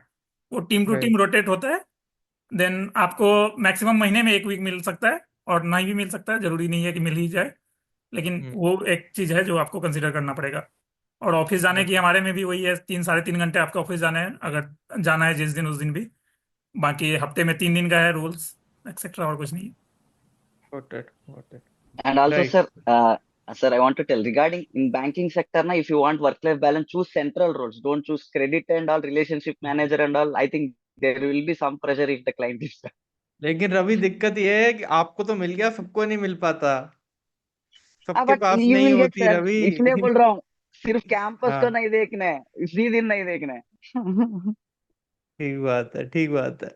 वो team to team right. Rotate होता है। देन आपको मैक्सिमम महीने में 1 वीक मिल सकता है, और नहीं भी मिल सकता है, जरूरी नहीं है कि मिल ही जाए। लेकिन हम्म। वो एक चीज है जो आपको कंसिडर करना पड़ेगा। और ऑफिस जाने की हमारे में भी वही है, 3 साढ़े 3 घंटे आपको ऑफिस जाना है, अगर जाना है जिस दिन उस दिन भी। बाकी हफ्ते में 3 दिन का है रूल्स, एक्सेट्रा, और कुछ नहीं। Got it. And also, Right. sir, I want to tell regarding in banking sector, na, if you want work-life balance, choose central roles. Don't choose credit and all, relationship manager and all. I think there will be some pressure if the client is. लेकिन रवि, दिक्कत ये है कि आपको तो मिल गया, सबको नहीं मिल पाता। हाँ, सबके बट पास यू नहीं विल गेट होती सर, इसलिए रवि। बोल रहा हूँ। सिर्फ कैंपस को हाँ, नहीं देखना है, इसी दिन नहीं देखना है। ठीक बात है, ठीक बात है।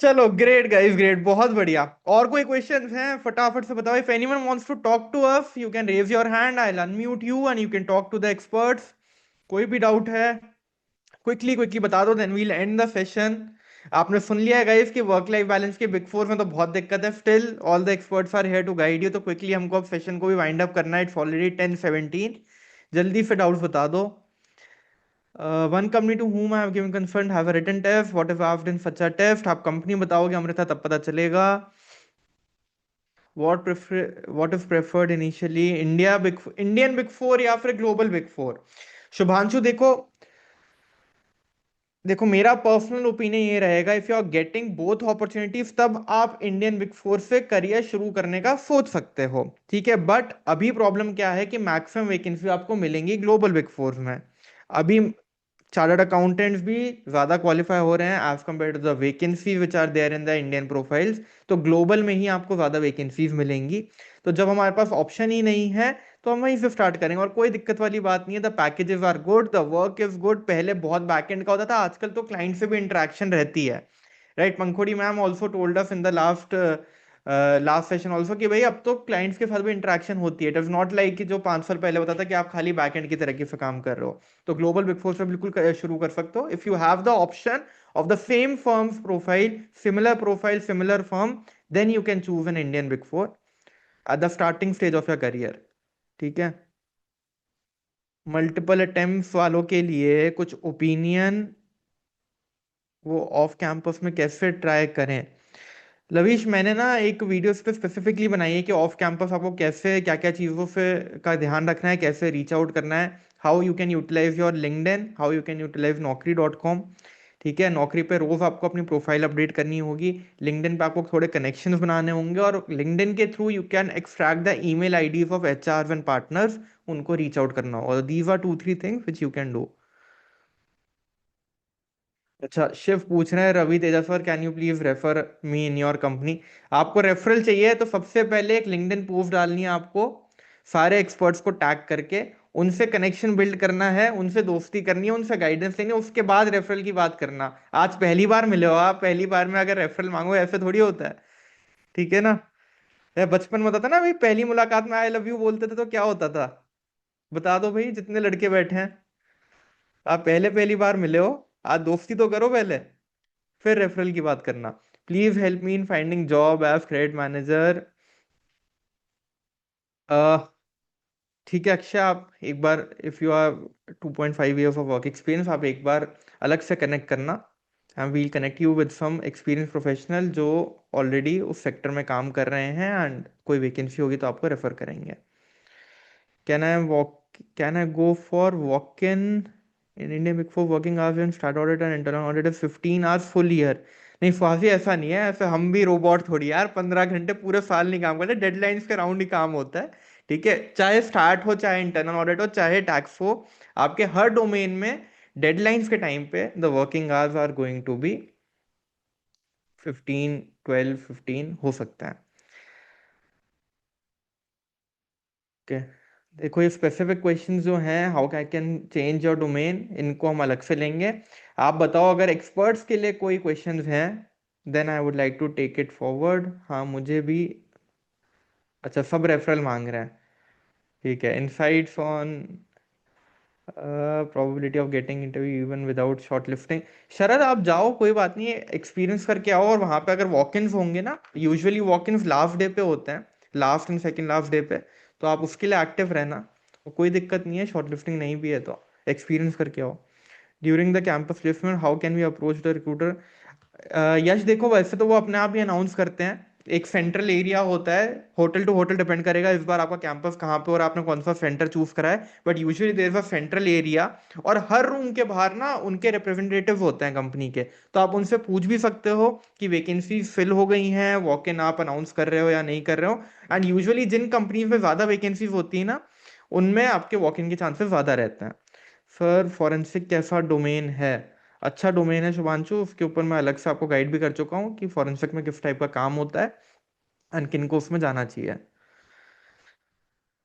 चलो, ग्रेट गाइस, ग्रेट, बहुत बढ़िया। और कोई क्वेश्चंस हैं? फटाफट से बताओ। If anyone wants to talk to us, you can raise your hand, I will unmute you and you can talk to the experts. कोई भी डाउट है, क्विकली क्विकली बता दो, then we'll end the session. आपने सुन लिया है guys कि वर्क लाइफ बैलेंस के बिग फोर में तो बहुत दिक्कत है। Still all the experts are here to guide you. तो क्विकली हमको अब सेशन को भी वाइंड अप करना है। It's already 10:17। जल्दी से डाउट्स बता दो। One company to whom I have given consent have a written test. What if asked in such a test? आप कंपनी बताओगे अमृता, तब पता चलेगा। what if preferred initially Indian big four या फिर ग्लोबल बिग फोर? शुभांशु, देखो देखो, मेरा पर्सनल ओपिनियन ये रहेगा, if you are getting both opportunities तब आप इंडियन बिग फोर से करियर शुरू करने का सोच सकते हो, ठीक है। बट अभी प्रॉब्लम क्या है कि मैक्सिमम वैकेंसी आपको मिलेंगी ग्लोबल बिग फोर में। अभी चार्टर्ड अकाउंटेंट्स भी ज्यादा क्वालिफाई हो रहे हैं as compare to the vacancies which are there in the Indian profiles. तो ग्लोबल में ही आपको ज्यादा वैकेंसीज मिलेंगी। तो जब हमारे पास ऑप्शन ही नहीं है, तो हम वहीं से स्टार्ट करेंगे। और कोई दिक्कत वाली बात नहीं है। The packages are good, the work is good. पहले बहुत बैकएंड का होता था, आजकल तो क्लाइंट से भी इंटरेक्शन रहती है। Right, Pankhuri ma'am also told us in the last session also कि भाई अब तो क्लाइंट्स के साथ भी इंटरेक्शन होती है। इट इज नॉट लाइक कि जो 5 साल पहले होता था कि आप खाली बैकएंड की तरीके से काम कर रहे हो। तो ग्लोबल बिग फोर से बिल्कुल शुरू कर सकते हो if you have the option of the same firms profile similar firm. Then you can choose an Indian big four at the starting stage of your career, ठीक है। मल्टीपल अटेम्प्ट वालों के लिए कुछ ओपिनियन, वो ऑफ कैंपस में कैसे try करें? लवीश, मैंने ना एक वीडियो इस पे स्पेसिफिकली बनाई है कि ऑफ कैंपस आपको कैसे क्या क्या चीज़ों से का ध्यान रखना है, कैसे रीच आउट करना है। How you can utilize your LinkedIn, how you can utilize naukri.com, ठीक है। नौकरी पे रोज आपको अपनी प्रोफाइल अपडेट करनी होगी। लिंक्डइन पे आपको थोड़े कनेक्शंस बनाने होंगे, और लिंक्डइन के through you can extract the email IDs of HR and partners. उनको रीच आउट करना होगा। These are 2-3 things which you can do. अच्छा, शिव पूछ रहे हैं, Ravi Teja sir can you please refer me in your company? आपको रेफरल चाहिए तो सबसे पहले एक लिंक्डइन पोस्ट डालनी है आपको, सारे एक्सपर्ट्स को टैग करके। उनसे कनेक्शन बिल्ड करना है, उनसे दोस्ती करनी है, उनसे गाइडेंस लेनी है, उसके बाद रेफरल की बात करना। आज पहली बार मिले हो आप, पहली बार में अगर रेफरल मांगो, ऐसे थोड़ी होता है, ठीक है ना। बचपन में होता था ना भाई, पहली मुलाकात में आई लव यू बोलते थे तो क्या होता था? बता दो भाई, जितने लड़के बैठे हैं। आप पहले पहली बार मिले हो, आज दोस्ती तो करो पहले, फिर रेफरल की बात करना। Please help me in finding job as credit manager. ठीक है अक्षय, आप एक बार, if you are 2.5 years of work experience, आप एक बार अलग से कनेक्ट करना, and we'll connect you with some experience professional जो ऑलरेडी उस सेक्टर में काम कर रहे हैं, एंड कोई वैकेंसी होगी तो आपको रेफर करेंगे। Can I go for walk in India big for working hours and start audit and internal audit is 15 hours full year? नहीं फाजी, ऐसा नहीं है। ऐसे हम भी रोबोट थोड़ी यार, 15 घंटे पूरे साल नहीं काम करते, डेडलाइंस के राउंड ही काम होता है, ठीक है। चाहे स्टार्ट हो, चाहे इंटरनल ऑडिट हो, चाहे टैक्स हो, आपके हर डोमेन में डेडलाइंस के टाइम पे the working hours are going to be 15, 12, 15 हो सकता है। ओके, देखो ये स्पेसिफिक क्वेश्चंस जो हैं, how I can change your domain, इनको हम अलग से लेंगे। आप बताओ अगर एक्सपर्ट्स के लिए कोई क्वेश्चंस हैं, then I would like to take it forward. हाँ मुझे भी, अच्छा सब रेफरल मांग रहे हैं, ठीक है। Insights on probability of getting interview even without shortlisting. Sharad आप जाओ, कोई बात नहीं, एक्सपीरियंस करके आओ, और वहां पे अगर वॉक इन्स होंगे ना, यूजुअली वॉक इन्स लास्ट डे पे होते हैं, last and second last day पे, तो आप उसके लिए एक्टिव रहना, तो कोई दिक्कत नहीं है। शॉर्टलिस्टिंग नहीं भी है तो एक्सपीरियंस करके आओ। During the campus placement how can we approach the recruiter? Yash देखो, वैसे तो वो अपने आप ही अनाउंस करते हैं, एक सेंट्रल एरिया होता है, होटल टू होटल डिपेंड करेगा इस बार आपका कैंपस कहाँ पे और आपने कौन सा सेंटर चूज करा है, but usually there is a central area, और हर रूम के बाहर ना उनके रिप्रेजेंटेटिव होते हैं कंपनी के, तो आप उनसे पूछ भी सकते हो कि वैकेंसी फिल हो गई हैं, वॉक इन आप अनाउंस कर रहे हो या नहीं कर रहे हो। एंड यूजुअली जिन कंपनीज में ज़्यादा वैकेंसीज होती है ना, उनमें आपके वॉक इन के चांसेस ज़्यादा रहते हैं। सर फॉरेंसिक कैसा डोमेन है? अच्छा डोमेन है शुभांशु, उसके ऊपर मैं अलग से आपको गाइड भी कर चुका हूँ कि फॉरेंसिक में किस टाइप का काम होता है एंड किन को उसमें जाना चाहिए।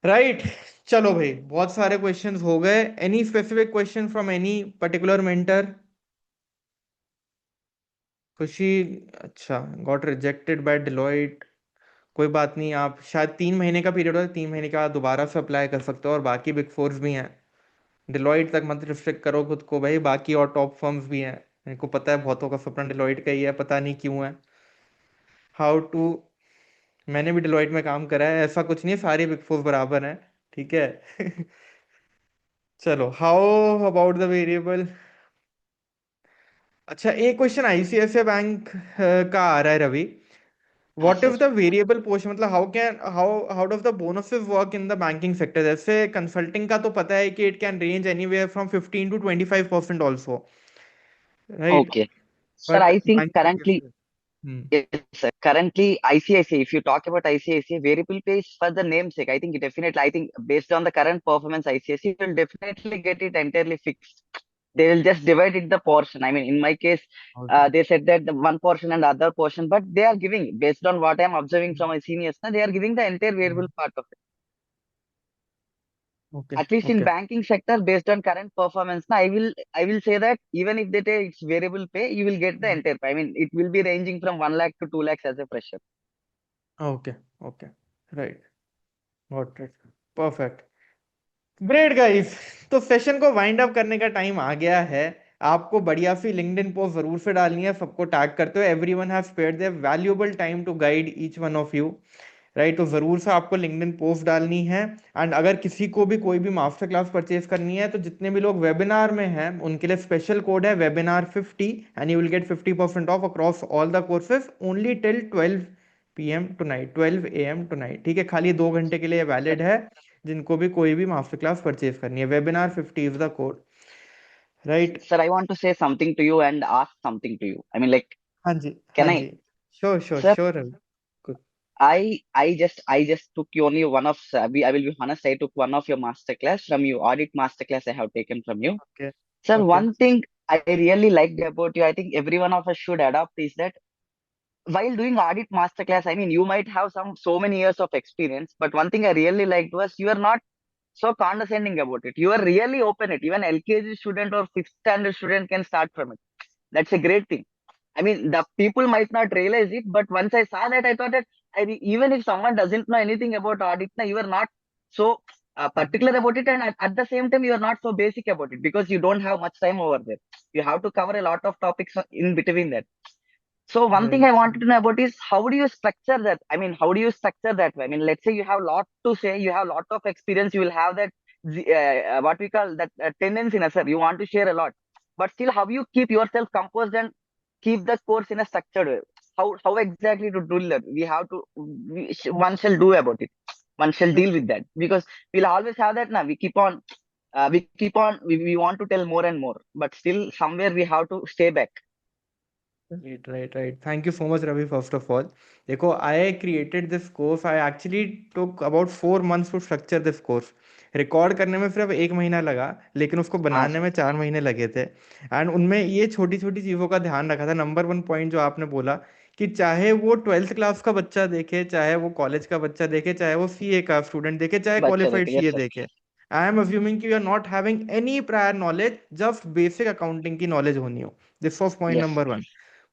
राइट, चलो भाई, बहुत सारे क्वेश्चंस हो गए। Any specific question from any particular mentor? खुशी, अच्छा, गॉट रिजेक्टेड बाय डिलॉयट, कोई बात नहीं, आप शायद 3 महीने का पीरियड होता है, 3 महीने का दोबारा से अप्लाई कर सकते हो, और बाकी बिग फोर्स भी हैं, डिलॉयट तक मत रिस्ट्रिक्ट करो खुद को भाई, बाकी और टॉप फर्म्स भी हैं। मेरे को पता है बहुतों का सपना डिलॉयट का ही है, पता नहीं क्यों है। हाउ टू, मैंने भी डिलॉयट में काम करा है, ऐसा कुछ नहीं है, सारे बिग फोर बराबर हैं, ठीक है। चलो, हाउ अबाउट द वेरिएबल? अच्छा, एक क्वेश्चन आईसीआईसीआई बैंक का आ रहा है रवि, हाँ what if sir. The variable portion, मतलब how does the bonuses work in the banking sector? जैसे कंसल्टिंग का तो पता है कि it can range anywhere from 15 to 25% also, right, Okay. Sir, but I think banking currently, कैसे? Hmm, yes, sir. Currently, ICICI, if you talk about ICICI, variable pay is for the namesake. I think definitely, I think based on the current performance, ICICI will definitely get it entirely fixed. They will just divide it the portion. I mean, in my case, okay. they said that the one portion and other portion, but they are giving, based on what I'm observing from my seniors, na, they are giving the entire variable part of it. Okay At least in okay banking sector, based on current performance, na, I will say that even if they take its variable pay, you will get the entire pay. I mean, it will be ranging from 1 lakh to 2 lakhs as a fresher. Okay okay, right, got it, perfect, great guys. तो session को wind up करने का time आ गया है। आपको बढ़िया सी LinkedIn post जरूर से डालनी है, सबको टैग करते हुए, everyone has spared their valuable time to guide each one of you, right, तो जरूर से आपको लिंक्डइन पोस्ट डालनी है। एंड अगर किसी को भी कोई भी मास्टर क्लास परचेज करनी है, तो जितने भी लोग वेबिनार में हैं उनके लिए स्पेशल कोड है webinar50, and you will get 50% of across all the courses only till 12 PM tonight, 12 AM tonight, ठीक है, खाली 2 घंटे के लिए वैलिड है, जिनको भी कोई भी मास्टर क्लास परचेज करनी है। webinar50 is the code, right. Sir, I want to say something to you and ask something to you. I mean, like, हाँ जी, हाँ can I, जी, sure sure sir? Sure. I just took only one of. I will be honest. I took one of your masterclass from you. Audit masterclass I have taken from you, okay sir. Okay, One thing I really liked about you, I think every one of us should adopt, is that while doing audit masterclass, I mean, you might have so many years of experience, but one thing I really liked was you are not so condescending about it. You are really open it. Even LKG student or fifth standard student can start from it. That's a great thing. I mean, the people might not realize it, but once I saw that, I thought that even if someone doesn't know anything about audit, na, you are not so particular about it, and at the same time, you are not so basic about it because you don't have much time over there. You have to cover a lot of topics in between that. So one thing right, I wanted to know about is how do you structure that? I mean, how do you structure that? I mean, let's say you have a lot to say, you have a lot of experience, you will have that what we call that tendency, na, sir. You want to share a lot, but still, how you keep yourself composed and keep the course in a structured way? How exactly to do that? We have to one shall do about it. One shall deal with that because we'll always have that. Now we keep on. We want to tell more and more, but still somewhere we have to stay back. Right right right, thank you so much Ravi, first of all देखो, I created this course, I actually took about 4 months to structure this course. Record करने में सिर्फ 1 महीना लगा, लेकिन उसको हाँ बनाने सर. में 4 महीने लगे थे। एंड उनमें ये छोटी छोटी चीज़ों का ध्यान रखा था। नंबर 1 पॉइंट जो आपने बोला कि चाहे वो 12th क्लास का बच्चा देखे, चाहे वो कॉलेज का बच्चा देखे, चाहे वो सीए का स्टूडेंट देखे, चाहे बच्चा क्वालिफाइड देखे, यस सीए सर। देखे, आई एम अज्यूमिंग कि you are not having any prior knowledge, just basic accounting की नॉलेज होनी हो। This was point yes. Number 1।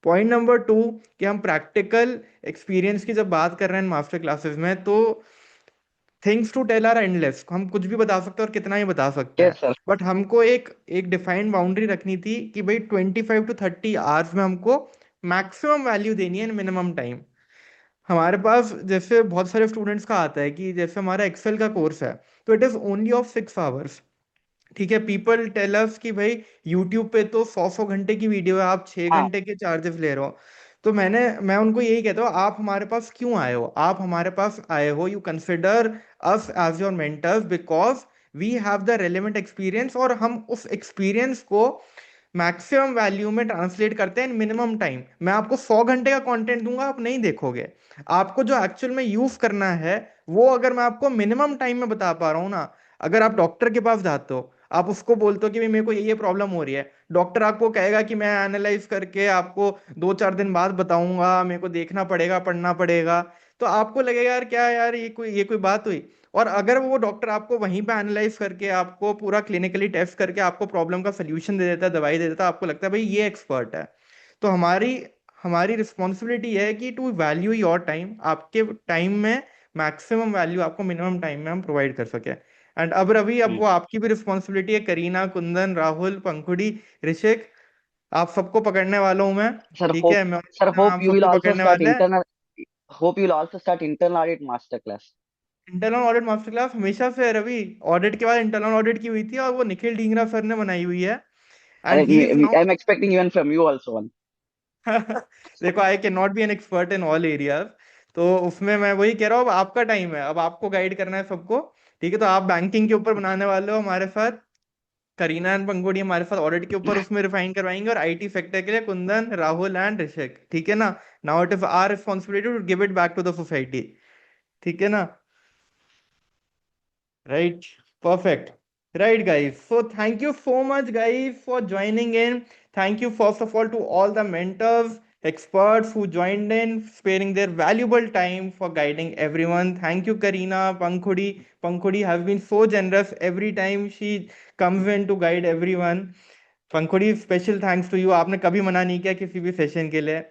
Point number 2, कि हम प्रैक्टिकल एक्सपीरियंस की जब बात कर रहे हैं मास्टर क्लासेस में, तो things to tell are endless, हम कुछ भी बता सकते हैं और कितना ही बता सकते यस हैं। सर। बट हमको एक एक डिफाइंड बाउंड्री रखनी थी कि भाई 25 to 30 आवर्स में हमको मैक्सिमम वैल्यू देनी है इन मिनिमम टाइम। हमारे पास जैसे बहुत सारे स्टूडेंट्स का आता है कि जैसे हमारा एक्सेल का कोर्स है, तो it is only of 6 hours. ठीक है, पीपल टेल अस कि भाई यूट्यूब पे तो 100 घंटे की वीडियो है, आप 6 हाँ। घंटे के चार्जेस ले रहे हो। तो मैं उनको यही कहता हूँ, आप हमारे पास क्यों आए हो? आप हमारे पास आए हो, you consider us as your mentors because we have the relevant experience, और हम उस एक्सपीरियंस को मैक्सिमम वैल्यू में ट्रांसलेट करते हैं इन मिनिमम टाइम। मैं आपको 100 घंटे का कंटेंट दूंगा, आप नहीं देखोगे। आपको जो एक्चुअल में यूज करना है, वो अगर मैं आपको मिनिमम टाइम में बता पा रहा हूँ ना। अगर आप डॉक्टर के पास जाते हो, आप उसको बोलते हो कि भाई मेरे को ये प्रॉब्लम हो रही है, डॉक्टर आपको कहेगा कि मैं एनालाइज करके आपको 2-4 दिन बाद बताऊंगा, मेरे को देखना पड़ेगा, पढ़ना पड़ेगा। तो आपको लगेगा यार क्या यार, ये कोई बात हुई। और अगर वो डॉक्टर आपको वहीं पे एनालाइज करके, आपको पूरा क्लिनिकली टेस्ट करके, आपको प्रॉब्लम का सोल्यूशन दे देता है, दवाई दे देता है, आपको लगता है भाई ये एक्सपर्ट है। तो हमारी हमारी रिस्पॉन्सिबिलिटी है कि टू वैल्यू योर टाइम, आपके टाइम में मैक्सिमम वैल्यू आपको मिनिमम टाइम में हम प्रोवाइड कर सके। एंड अब रवि, अब वो आपकी भी रिस्पॉन्सिबिलिटी है, करीना, कुंदन, राहुल, पंखुड़ी, ऋषिक, आप सबको पकड़ने वाला हूं मैं। सर ठीक होप, है, मैं सर होप आप यू विल सबको आल्सो पकड़ने स्टार्ट वाला है। Internal, hope you will also start internal audit master class. Internal audit master class हमेशा से है रवि। ऑडिट के बाद इंटरनल ऑडिट की हुई थी, और वो निखिल ढींगरा सर ने बनाई हुई है। अरे and he is I am expecting even from you also one. देखो, I can not be an expert in all areas. तो उसमें मैं वही कह रहा हूँ, अब आपका टाइम है, अब आपको गाइड करना है सबको। ठीक है, तो आप बैंकिंग के ऊपर बनाने वाले हो हमारे साथ, करीना एंड पंगोड़ी हमारे साथ ऑडिट के ऊपर उसमें रिफाइन करवाएंगे, और आईटी सेक्टर के लिए कुंदन, राहुल एंड ऋषिक। ठीक है ना? Now it is our responsibility to give it back to the society. ठीक है ना? Right, perfect. Right, guys. So thank you so much, guys, for joining in. Thank you, first of all, to all the mentors, experts who joined in, sparing their valuable time for guiding everyone. Thank you, Karina, Pankhudi. Pankhudi has been so generous every time she comes in to guide everyone. Pankhuri, special thanks to you, आपने कभी मना नहीं किया किसी भी session के लिए।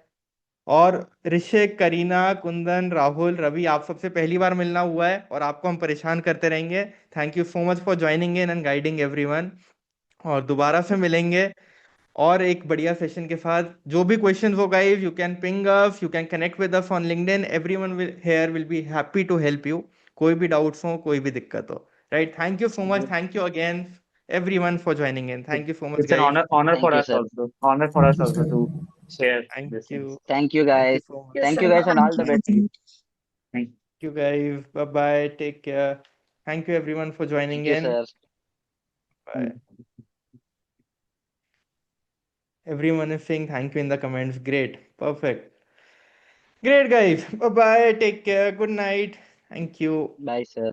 और ऋषिक, करीना, कुंदन, राहुल, रवि, आप सबसे पहली बार मिलना हुआ है, और आपको हम परेशान करते रहेंगे। Thank you so much for joining in and guiding everyone. और दोबारा से मिलेंगे और एक बढ़िया सेशन के साथ। जो भी क्वेश्चंस हो guys, you can ping us, you can connect with us on LinkedIn, everyone will here will be happy to help you. कोई भी डाउट्स हो, कोई भी दिक्कत हो। Right, thank you so much, thank you again everyone for joining in. Thank you so much, It's an guys. honor for thank you us sir. also. Honor for Thank us you, also sir. to share Thank these things. you. Thank you Thank you guys. so much. Yes, thank sir. You guys and all the best. Thank You guys. Bye bye. Take care. Thank you everyone for joining thank you in. Sir. Bye. you. Everyone is saying thank you in the comments. Great. Perfect. Great, guys. Bye bye. Take care. Good night. Thank you. Bye sir.